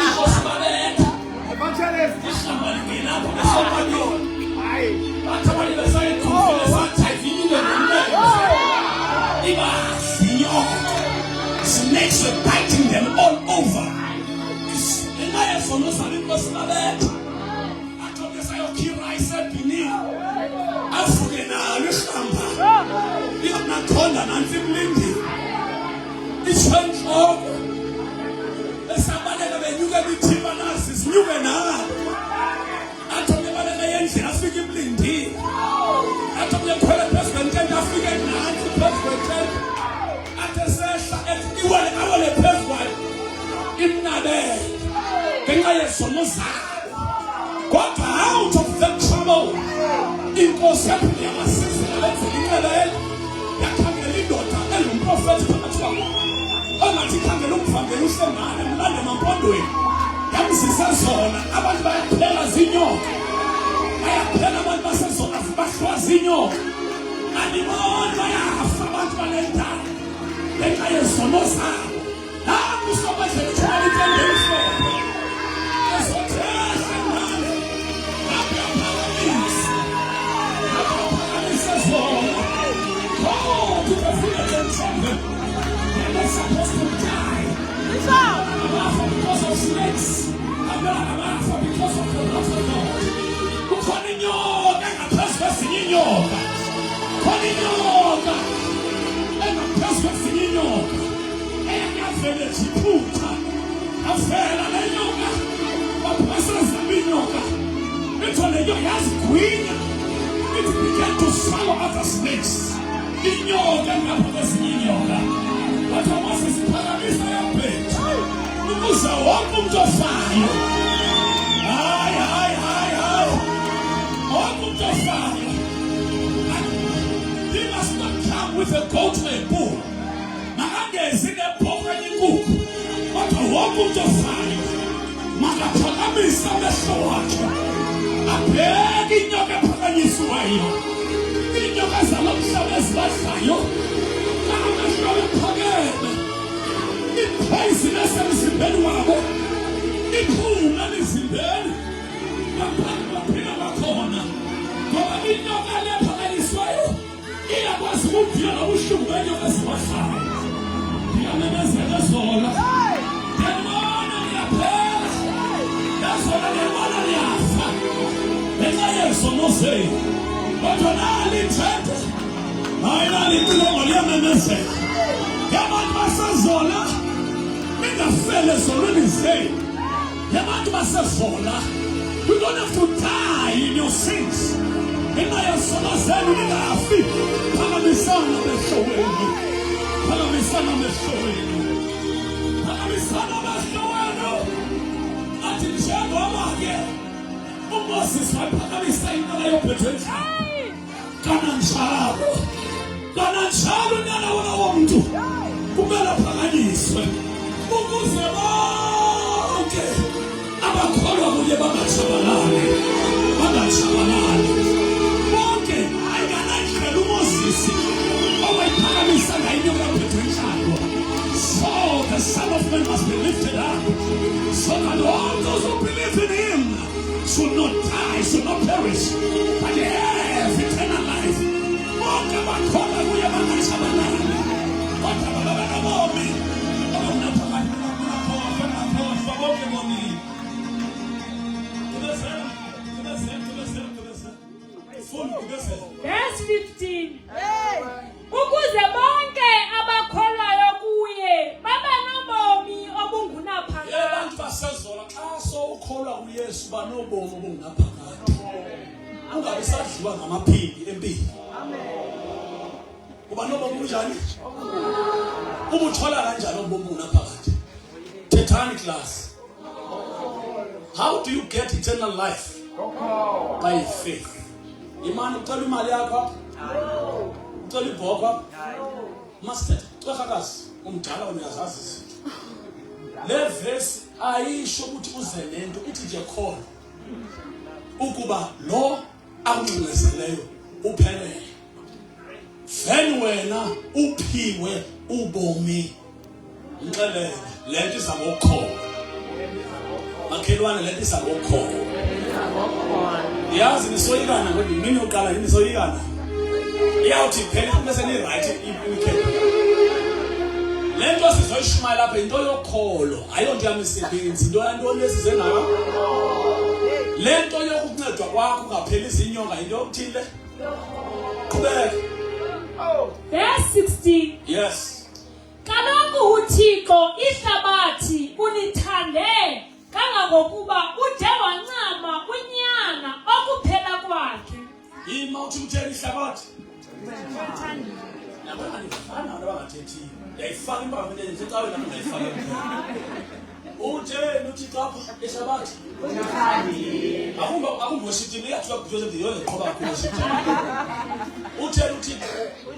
Inkosi babetha. Evangelist ihlamba lingena besophanyo. Bathi abanye besayikhulule sathi ayivinile nomlelo. Snakes were biting them all over. And I have no something was my bed. I told this I okay, I said, Benin. African, Lishamba. You have not called an anti-blinding. It's one job. And somebody that you get the Tibanas is new and hard. I told you about the Yancy, African blinding. I told you about the president, African anti-president. Awale peswa imnabe kengaye sonoza kwapha out of the trouble inkosi yamasisi lezinhlele yakhangela indoda engumprofeti phakathi kwabo ongathi khangela umvangeli usemane mlande mampondweni yamzisa zona abantu bayaphela zinyoka bayaphela abantu basezona bahlwa zinyoka animoni bayafa abantu balendala Venga y sonosa. Buscamos el chaval de eso. Eso te hace mal. Habla para mí eso. Oh, tú prefieres el chaval. And they're supposed to die. I'm because of snakes. I'm not because of the love of God. Coninho, venga, pesca sininhoca. Coninhoca. Pesca sininhoca. Fede chiputa, afela le nyoka, wapesa zambi nyoka. Ito le nyoka has queen. It began to swallow other snakes. Inyoka ngapodesi inyoka. Wata Moses paramisa ya pet. Nukuza wapu mtofayo. Ay. Wapu mtofayo. He must not come with a goat or a bull. Magagezi wakutofanya makapakamisa mehlo wakhe abheke inyoka ephakanyisiweyo inyoka zalomhlaba ezibadlayo amehlo ephakeme ipoison esemzimbeni wabo iphume emizimbeni baphila bakhona ngoba inyoka le ephakanyisiweyo iyakwazi ukuvula ubuhlungu benyoka ezibadlayo iyamemezela zona. No say, but when I live, I live alone. I Yaman Masazola, make a fellas already say, Yaman Masazola, we don't have to die in your sins. And I am so sad in our feet. Palamisana, I'm showing you. Palamisana, I'm showing you. Sana basiwenu. Athi njengoba ke uMoses waphakamisa inqala yophethwe endlini. Kananjalo nyana womuntu kumele aphakanyiswe ukuze bonke abakholwa kuye bangatshabalali. Bonke ayikanayikhela uMoses owayiphakamisa ngayo inyoka yophethwe endlini. So the Son of Man must be lifted up, so that all those who believe in him should not die, should not perish, but have eternal life. Bonke bakholwa kuye bangatshabalali. Kodwa babana bomi abangaphakathi bonke bonini. Verse 15. Ukuze bonke abakholwayo kuye babe nobomi obungunaphakade. Abantu basezola xa sowukholwa kuYesu banobomi obungunaphakade. Ungabe sadliwa ngamaphili empilo. Kuba nobomi bunjani? Ubuthola kanjani ubomi obungunaphakade? Thethani class. How do you get eternal life? By faith. Imani ucela imali yakho? Ucela ibhokwa? Master, xhakazi umdala uyazazi. Le verse ayisho ukuthi uze lento ithi nje khona ukuba lo akunxeseleyo uphelele. Veni wena uphiwe ubomi. Ngixelele lento iza ngokho. Makhelwane lento iza ngokho. Yazi nisoyikana kodwa imini yoqala nisoyikana. Iyawuthi phela bese ni right weekend. Lento sizoyishuma lapha into yokholo, ayonto yamisebenzi, into yantoni lesizengayo. Lento yokuncedwa kwakho ngaphela izinyonga into yokuthile. Qhubeka. Verse 16. Yes. Kaloku uThixo ihlabathi unithande kangangokuba ude wancama unyana okuphela kwakhe. Ima uthi uthela ihlabathi. Nabona nifana nabangathethi. Yayifaka impama nje ecawe nami ngayifaka. Uthela uThixo apha ihlabathi. Akumbo shithini yathiwa kujoze ndiyo leqhoba kakhulu shithini. Uthela uThixo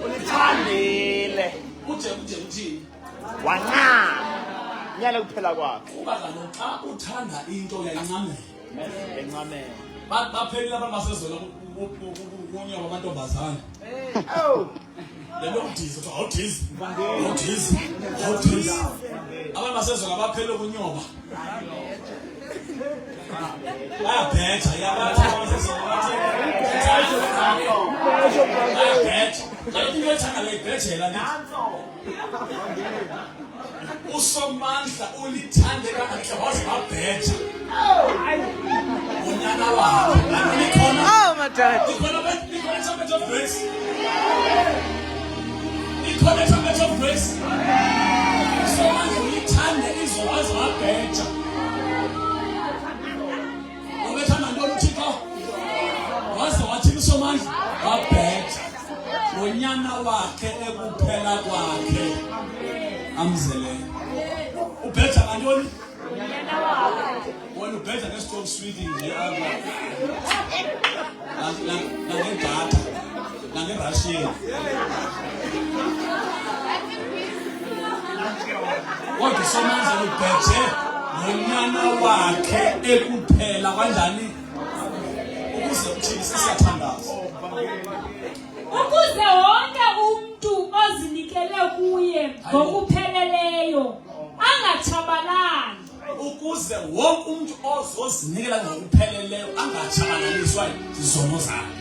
Ulithandile. uthini? Nyala kuphela kwakhe. Kuba kaloku xa uthanda into uyayincamela. Encamela. Baphelile abantu basezola kunyoba amantombazane. Lento udizi awudizi. Abantu basezola baphelile kunyoba. Bayabhetha yabathi basezola bathi. Bayabhetha. Into ethanga leyibhethela nithi. Usomandla ulithande kangakhe waze wabhetha. Unyana wakho. Likhona. madad. Likhona trumpet of grace. Likhona trumpet of grace. Usomandla ulithande izwe waze wabhetha. Ubethanda ntoni uThixo? Waze wathini usomandla? Wabhetha. Unyana wakhe ekuphela kwakhe. Amzele. Ubhetha ngantoni? Wena ubhetha nge-stop sweeting nje apha. Nangedatha. Nange-Russian. Kodwa usomandla ubhethe nonyana wakhe ekuphela kanjani? Ukuze uthini sisiyathandaza. Ukuze wonke umuntu ozinikele kuye ngokupheleleyo angatshabalali. Ukuze wonke umuntu ozozinikela ngokupheleleyo angatshabalaliswa izono zakhe.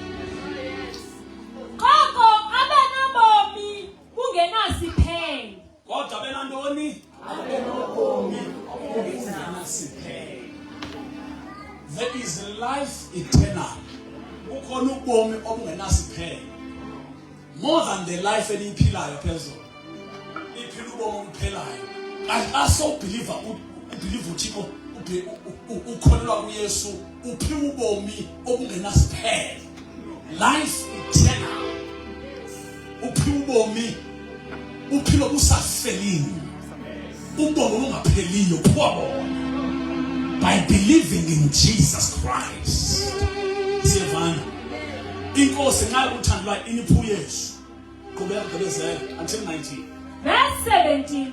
Koko abe nobomi bungenasiphelo. Kodwa benantoni? Abenobomi obungenasiphelo. There is life eternal. Ukhona ubomi obungenasiphelo. More than the life eliphilayo phezulu. Iphila ubomi obuphelayo. And also believer ubelieve uThixo ukholelwa kuYesu uphiwa ubomi obungenasiphelo. Life eternal. Uphiwa ubomi uphilo busafelile. ubongo bungapheliyo kuwabona by believing in Jesus Christ. Siyavana inkosi nxa kuthandwa iniphu Yesu qhubeka gqibezela until 19. Verse 17.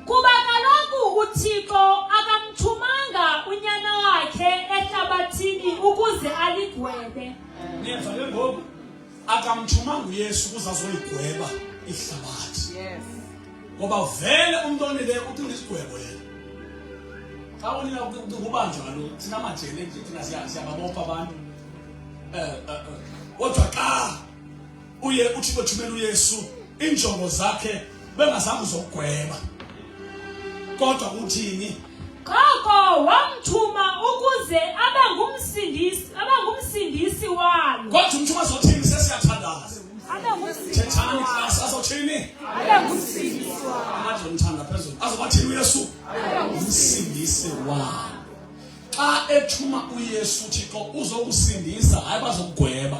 Kuba kaloku uThixo akamthumanga unyana wakhe ehlabathini ukuze aligwebe. Niyeva ke ngoku akamthumanga uYesu ukuze azoyigweba ihlabathi. Yes. Ngoba vele umuntu onile uthi ngisigwebo yena. Xa unina ukubanjwa kaloku thina majele nje thina siyababopha abantu. Kodwa xa uye uthi bethumela uYesu injongo zakhe bengazange uzogweba. Kodwa uthini? Ngoko wamthuma ukuze abe ngumsindisi walo. Kodwa umthuma zothini sesiyathandaza. Abe ngumsindisi Thethani walo. class azothini? Abe ngumsindisi walo. Amandla omthanda phezulu. Azobathini uYesu? Umsindisi walo. Xa ethuma uYesu uThixo uzokusindisa hayi bazokugweba.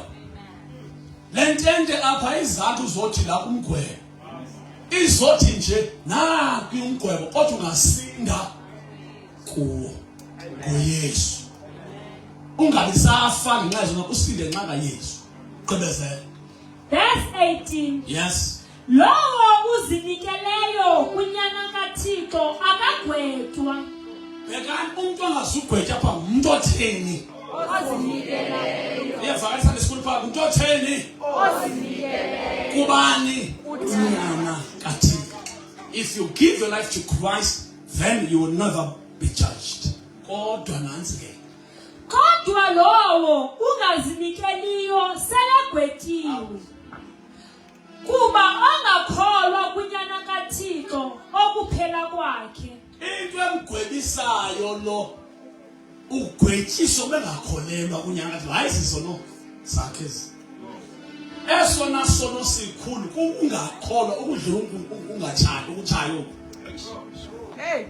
Lentente apha izathu zothi la kumgwebo. Izothi nje naku umgwebo kodwa ungasinda kuwo ngoYesu. Ungabi safa ngenxa yezona usinde nxa kaYesu. Gqibezela. Verse 18. Yes. Lowo uzinikeleyo kunyana kaThixo akagwetwa. Bekani umuntu angazugwetya apha umuntu otheni? Ozinikeleyo. Iyavakalisa lesikulu pha umuntu otheni? Ozinikeleyo. Kubani? Unyana kaThixo. If you give your life to Christ, then you will never be judged. Kodwa nansi ke. Kodwa lowo ungazinikeliyo selagwetyiwe. Kuba angakholwa kunyana kaThixo okuphela kwakhe. Into emgwebisayo lo ugwetyiso bengakholelwa kunyana kaThixo. Hayi sisono sakhe ezi. Esona sono sikhulu kungakholwa ukudlula ungathanda ukuthaya. Hey.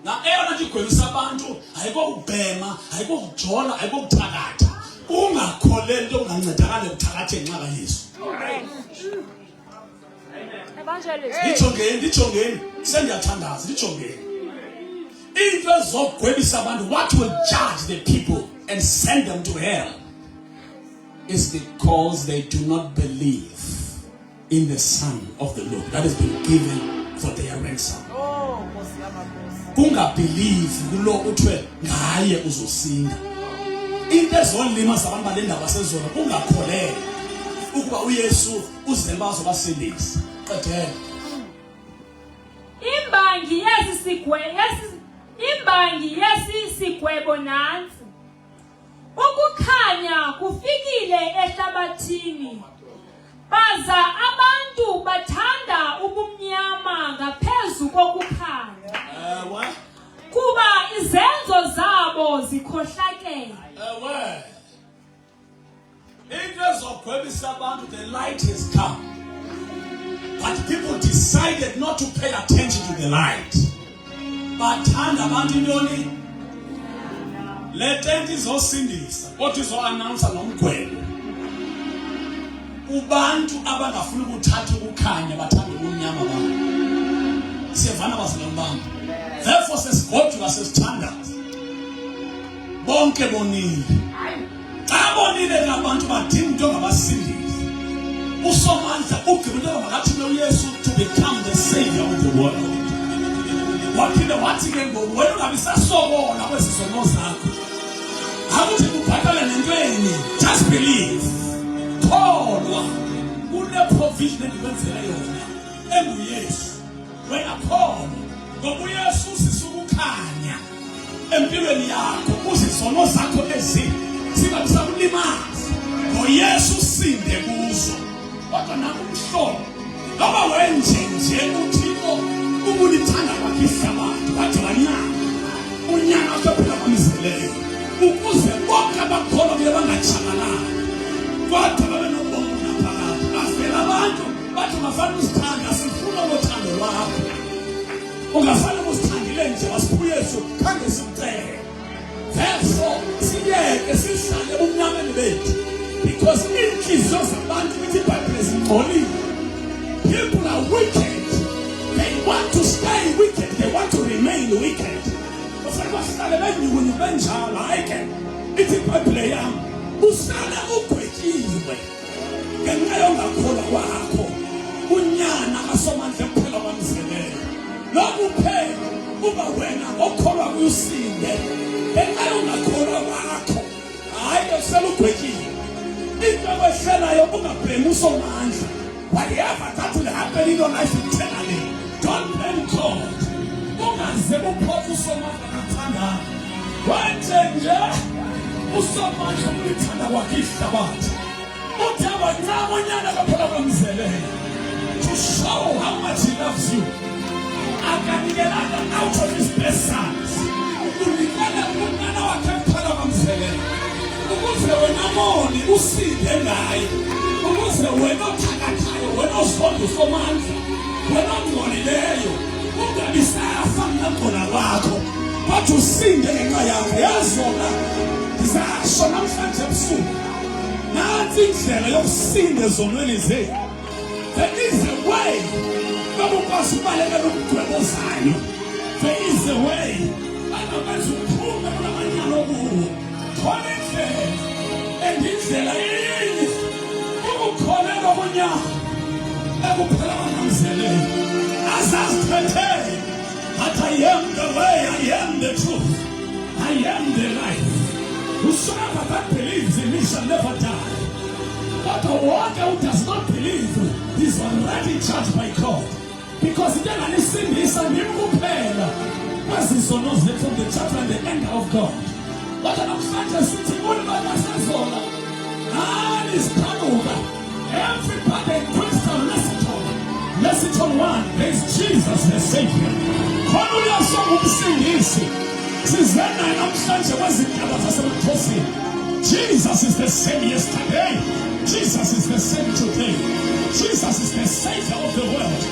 Na eyona nto igwebisa abantu ayikokubhema, ayikokujola, ayikokuthakatha. Ungakholeli into ungancedakala ekuthakatheni nxa kaYesu. Evangelist. Lijongeni, sendiyathandaza, lijongeni. Into ezogwebisa abantu, what will judge the people and send them to hell is because they do not believe in the Son of the Lord that has been given for their ransom. Oh, Nkosi yamakhosi. Kungabelieve kulo uthiwe ngaye uzosinda. Into ezolima zabantu balendaba sezona kungakholeka ukuba uYesu uzele bazobasindisa. Qedela. Imbangi yesisigwebo nansi. Ukukhanya kufikile ehlabathini. Baza abantu bathanda ubumnyama ngaphezu kokukhanya. Kuba izenzo zabo zikhohlakele. Into ezogwebisa abantu, the light has come. But people decided not to pay attention to the light. Bathanda abantu intoni? Le tent izosindisa, kodwa izo-announce nomgwebo. Ubantu abangafuni ukuthatha ukukhanya bathanda ubumnyama babo. Siyavana bazalwane bami. Therefore sesigoduka sesithandaza. Bonke bonile. Xa bonile abantu badinga into ngabasindisi. Usomandla ugqibela makathi uYesu to become the savior of the world. Waphinde wathi ke ngoku wena ungabisasokola kwesizono zakho. Akuthi kubhatala nentweni, just believe. Kholwa kule provision endikwenzela yona enguYesu. Wena kholwa ngoba uYesu sisukukhanya empilweni yakho kuzizono zakho ezini singabisakulimaza. ngoYesu sinde kuzo. Kodwa nakumhlobo ngoba wenje uThixo ukulithanda kwakhe ihlabathi wadibanyana unyana waphela kwamizeleyo ukuze bonke abakholwa kuye bangatshabalali kodwa babe nobomi naphakade. Bavela abantu bathi ungafane usithanda, sifuna uthando lwakho. Ungafane usithandile nje wasiphuyethu khange simcele. Therefore siyeke sihlale ebumnyameni bethu because inhliziyo zabantu ukuthi iBhayibheli zingcolile. People are wicked. They want to stay staying wicked. Ufuna uhlale benyukunyu benjalo hayi ke ithi iBhayibhile yami usala ugwetyiwe ngenxa yongakholwa kwakho unyana kasomandla kuphela kwamzeleyo nokuphela uba wena okholwa kuyusinde ngenxa yongakholwa kwakho hayi usala ugwetyiwe into ehlelayo ungabhemi usomandla whatever that will happen in your life eternally don't blame God ungaze uphothe usomandla kathanda wenje nje usomandla ulithanda kwakhe ihlabathi uthe wancama unyana kaphela kwamzeleyo to show how much he loves you akanikelanga out of his best sons unikele unyana wakhe kuphela kwamzeleyo ukuze wena moni usinde ngaye ukuze wena othakathayo wena osonda usomandla wena ongcolileyo ungabi safa ngakona kwakho bathi usinde ngenxa yakho yazona ndizasho namhlanje ebusuku nansi indlela yokusinda ezonweni zethu there is a way babukwazi ubalekela ukugwebozayo there is a way angabenza uphume kulamanyalo okuwo khona indlela indlela yini ukukholelwa kunyaka ekuphela kwamzeleyo azaziphethe but I am the way, I am the truth, I am the life. Whosoever that believes in me shall never die. But the one who does not believe is already judged by God. Because then I listen this and him who paid was his son from the chapter and the end of God. But I'm trying to sit in one by myself. And is over. Everybody in Crystal Message on one, there is Jesus the Savior. Hallelujah, some will sing this. Since then I understand Jesus is the same yesterday. Jesus is the same today. Jesus is the Savior of the world.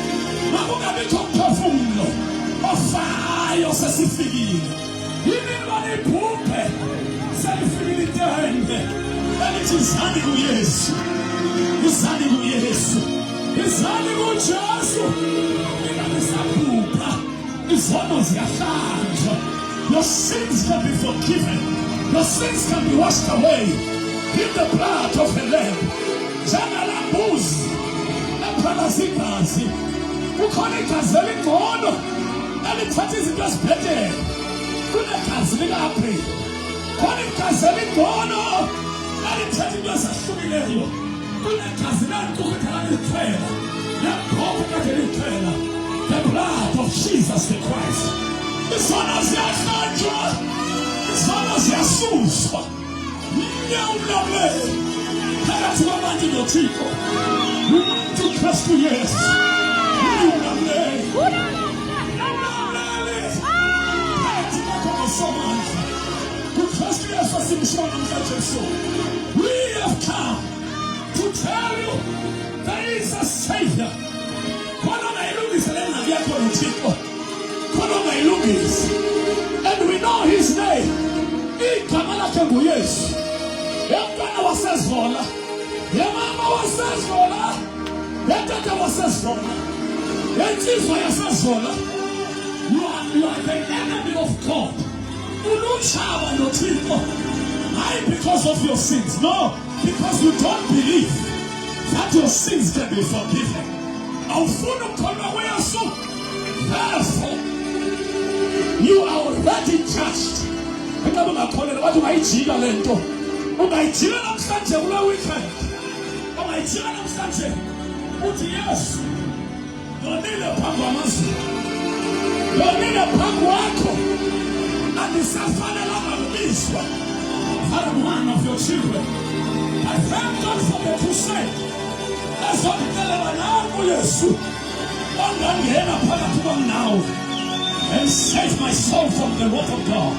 Mabuga bito profundo. Ofayo sesifikile. Yimibani pupe. Sesifikile tende. Elitizani kuYesu. Izani kuYesu. Izani kuJesu. Inamisapupa. Izono ziyahlanjwa. Your sins can be forgiven. Your sins can be washed away in the blood of the Lamb. Jana la mbuzi laphala zigazi ukhona igazi elingcono elithatha izinto ezibhetele kunegazi likaAbel. Khona igazi elingcono elithatha into ezahlukileyo kunegazi lenkukhu elithela lenkukhu kade lithela. The blood of Jesus the Christ. Izono ziyahlanjwa, izono ziyasuswa. Mnyawulame phakathi kwabantu noThixo. Umuntu Kristu Yesu. Mnyawulame. Phakathi kwakho nosomandla. UKristu Yesu asimshona namhlanje ebusuku. We have come to tell you there is a Savior. And we know his name. Igama lakhe nguYesu. Yemntwana wasezona. Yemama wasezona. Yetata wasezona. Yensizwa yasezona. You are the enemy of God. Ulutshawa noThixo. Why? Because of your sins. No, because you don't believe that your sins can be forgiven. Therefore, you are already judged. What do I jiggle lento? I jiggle namhlanje kule weekend. I jiggle namhlanje. Uthi yes. Donile phambi kwamazulu. Donile phambi kwakho. Andisafanelanga kubizwa. I'm one of your children. I thank God for the crusade. That's what the Telemanangu Yesu. Now and save my soul from the wrath of God.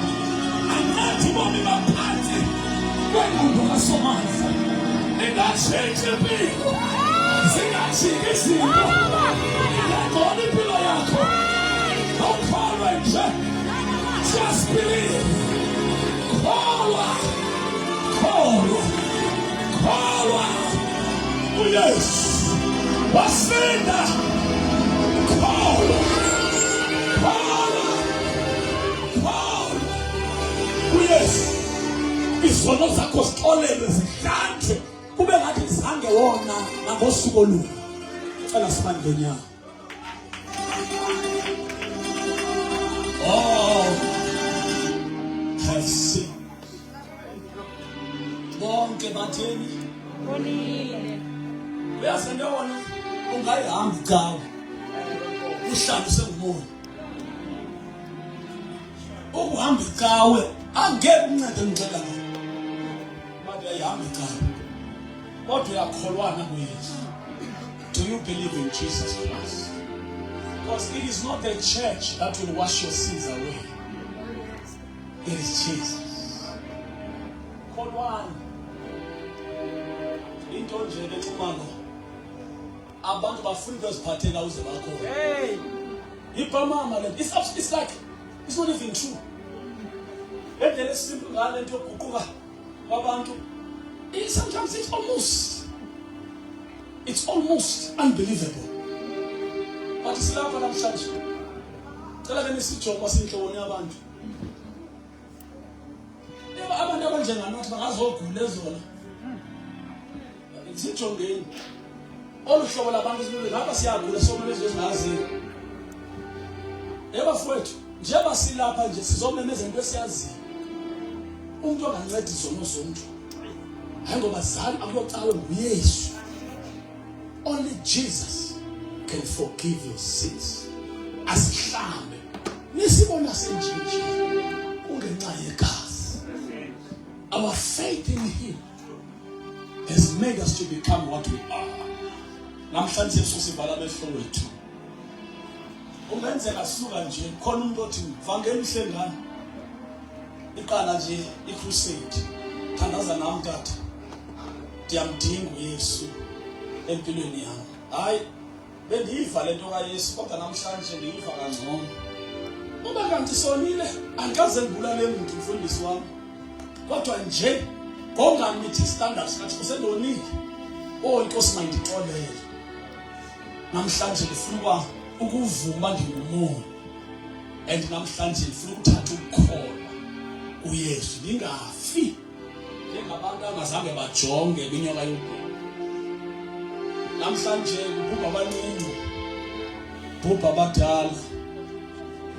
And not to want my party when I'm going to so much. And that change the people. See that she is here. That body below Yako. Don't call it. Just believe. Call her. Oh yes. What's in that? izono zakho zixolelwe zihlanjwe kube ngathi zange wona nangosuku oluka. Cela simandle nyawo. Oh, have seen. Bonke batheni Bonile. uyasende wona ungayihamba gawe uhlala usengumona ukuhamba gawe angeke uncede ngicela ngalo manje ayihamba gawe kodwa uyakholwana kuYesu. Do you believe in Jesus Christ? Because it is not the church that will wash your sins away. It is Jesus. Kholwana into nje lexhumano abantu bafuna ukuziphathela uze bakhona. Hey. Ipamama le it's like it's not even true. Endlela esimple ngale nto yokuguquka kwabantu sometimes it's almost unbelievable. But silapha namhlanje cela ke nisijoba sinhloni yabantu. Abantu abanjenganathi bangazogula ezona. Sijongeni oluhlobo labantu sibuye ngapha siyagula sonke lezo ezingazi. Bafowethu njengoba silapha nje sizomemeza into esiyazi. Umuntu ongancedi izono zomuntu. Hayi ngoba zali akuyocawe nguYesu. Only Jesus can forgive your sins. Asihlambe nisibona senjinji ungenxa yegazi. Our faith in him has made us to become what we are. Namhlanje sosivala amehlo wethu. Ungenzeka sisuka nje khona umuntu othi vangeli ihlengana. Iqala nje iCrusade. Thandaza nami tata. Ndiyamdinga uYesu empilweni yami. Hayi bendiyiva lento kaYesu kodwa namhlanje ndiyiva kangcono. Uma kanti sonile angikaze ngibulale umuntu mfundisi wami. Kodwa nje ngongamithi standards kathi usendonile. Inkosi mayindixolele. Namhlanje ngifuna ukuvuma ngingumona. And namhlanje ngifuna ukuthatha ukukholwa uYesu ningafi. Njengabantu abazange bajonge kwinyoka yobhubha. Namhlanje ubhubha abaningi. Ubhubha abadala.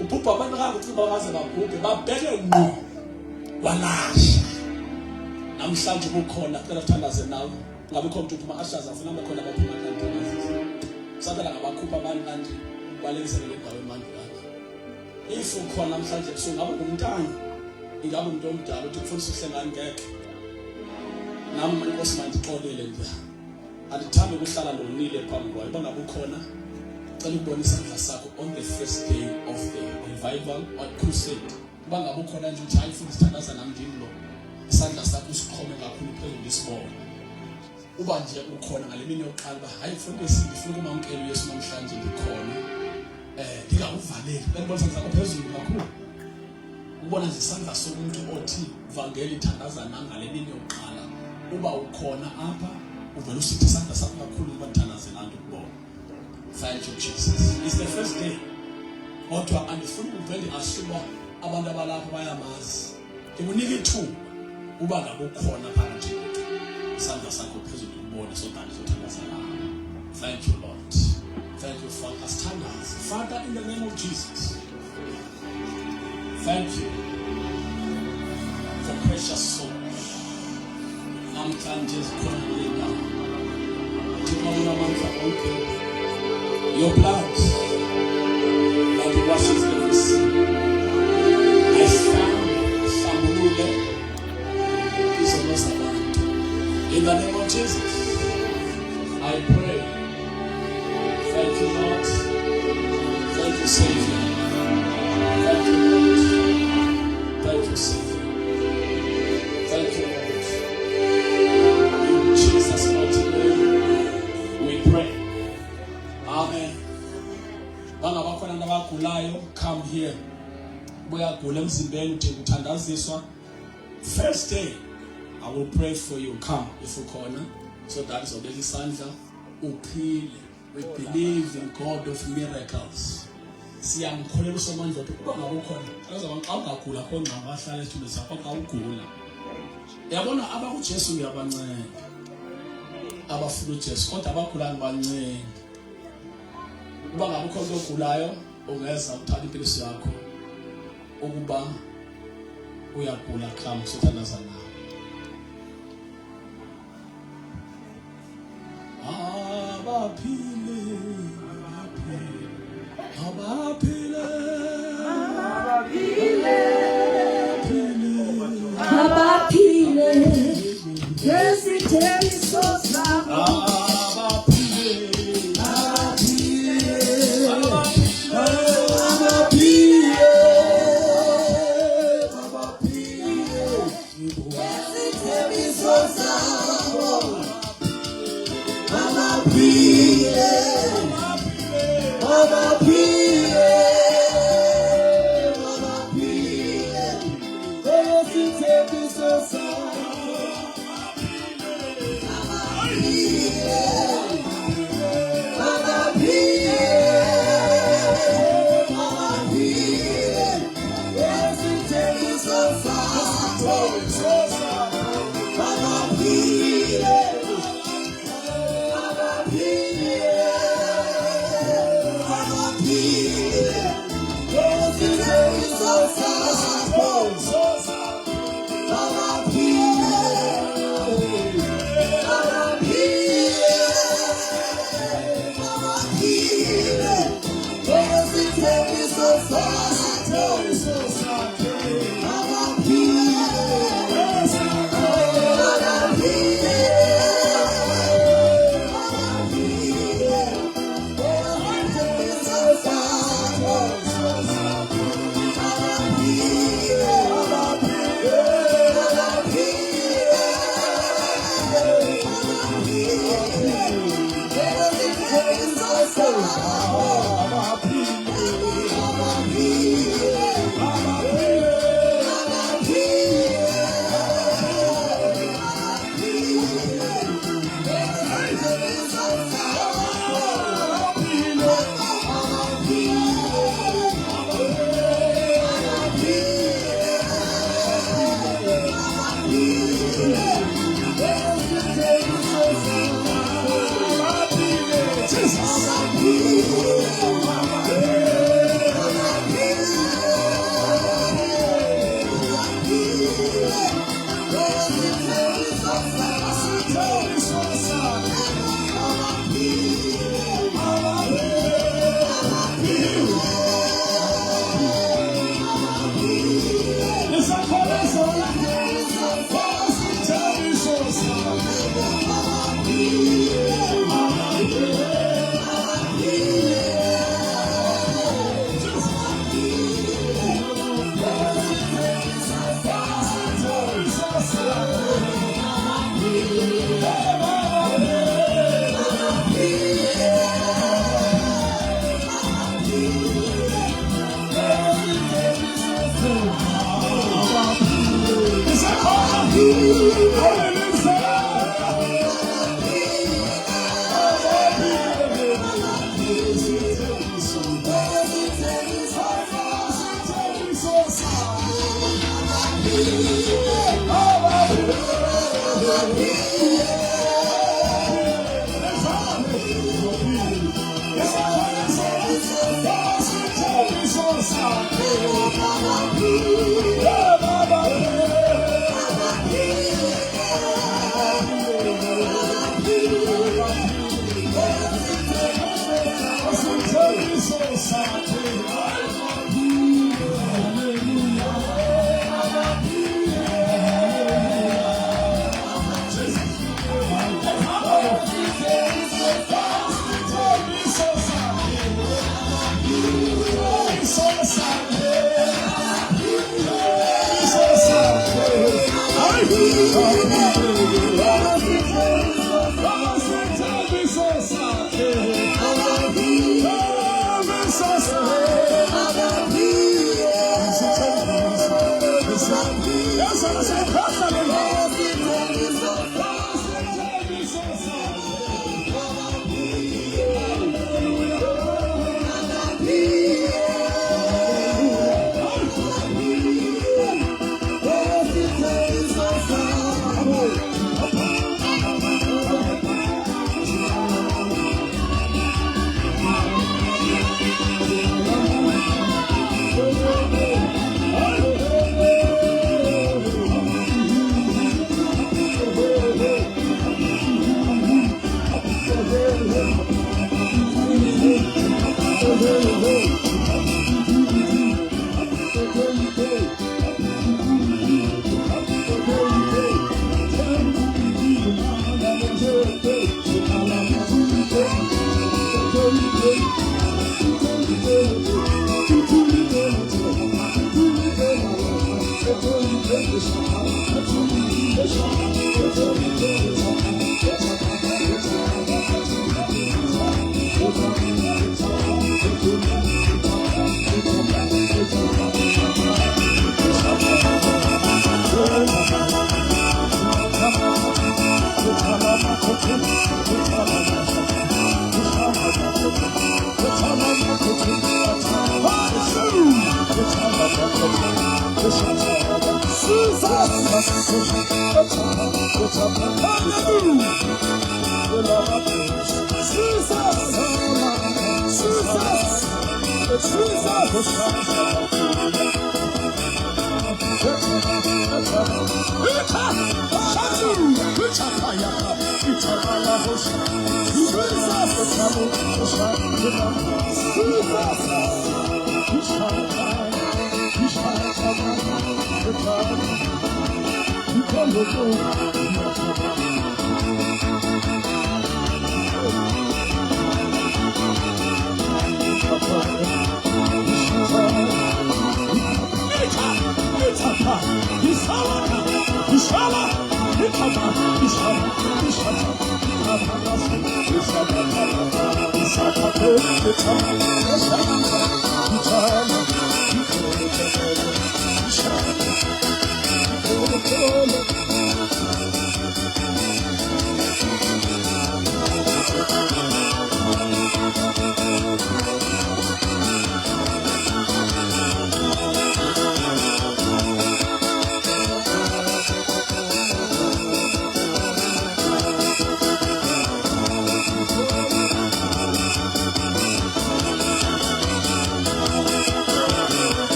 Ubhubha abaningi ukuthi baze babhubhe babheke ngqo. Walasha. Namhlanje kukhona phela thandaze nawe. Ngabe khona umuntu uma ashaza afuna abakhona abaphuma kanti. Sabela ngabakhupha abantu kanti kwalekisele lendawo emanje kanti. If ukhona namhlanje kusungabe ngumntana. Ingabe umuntu omdala uthi kufundisa uhlengani ngeke. Nami inkosi mandixolele nje. Andithandi ukuhlala lonile phambi kwayo. Bangabe ukhona cela ukubona isandla sakho on the first day of the revival or crusade. Bangabe ukhona nje uthi hayi futhi sithandaza nami ndimi lo. Isandla sakho usiqhome kakhulu phezulu isibona. Uba nje ukhona ngale mini yokuqala ba hayi mfundisi ngifuna ukumamkela uYesu namhlanje ngikhona. Ndingakuvaleli. Bengibona isandla sakho phezulu kakhulu. Ubona nje isandla somuntu othi vangeli thandaza nami ngale mini yokuqala. Uba ukhona apha uvela usithi isandla sakho kakhulu ukuba thandaze nanto kubona. Thank you Jesus. It's the first day. Kodwa andifuni uvele ashuba abantu abalapha bayamazi. Ngikunika ithuba uba ngabe ukhona phakathi kwethu. Isandla sakho phezulu ukubona so that izothandaza nawe. Thank you Lord. Thank you Father. Stand us. Father, in the name of Jesus. Thank you for precious souls. Namhlanje sikhona now. Thina amandla onke. Your blood that washes every sin. I stand Sambulule is a lost abantu. In the name of Jesus, I pray. Thank you, Lord. Thank you, Savior. Thank you, Lord. Thank you, Savior. Thank you, Lord. In Jesus' mighty name, we pray. Amen. Banga bakhona nabagulayo, come here. Buyagula emzimbeni uthi uthandaziswa. First day, I will pray for you. Come if you corner. So that is obeki isandla uphile. We believe in God of miracles. Siyamkholela uSomandla ukuthi kuba ngakukhona. Akaze bangaqala khona khona ngahlala esithule sakho xa ugula. Yabona abakuJesu uyabanceda. Abafuna uJesu kodwa abakhulani bancane. Uba ngabe ukhona ogulayo ungeza uthatha impilisi yakho ukuba uyagula come sithandaza nawe.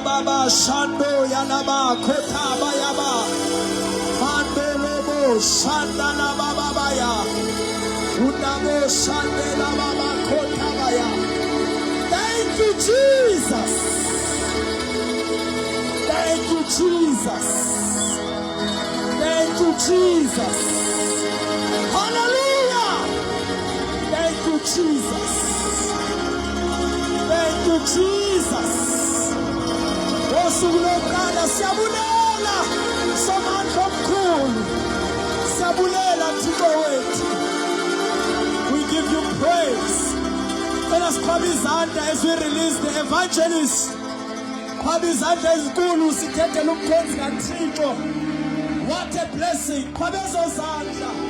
Baba Shando Yalaba Kota Bayaba Mandolobo Shandala Baba Baya Unamo Shandela Baba Kota Baya. Thank you, Jesus. Thank you, Jesus. Thank you, Jesus. Hallelujah. Thank you, Jesus. Thank you, Jesus. Ngosuku lokuqala siyabulela somandla omkhulu. Siyabulela Thixo wethu. We give you praise. Let us qhwaba izandla as we release the evangelist. Qhwaba izandla ezinkulu sithethele umkhonzi kaThixo. What a blessing. Qhwaba ezo zandla.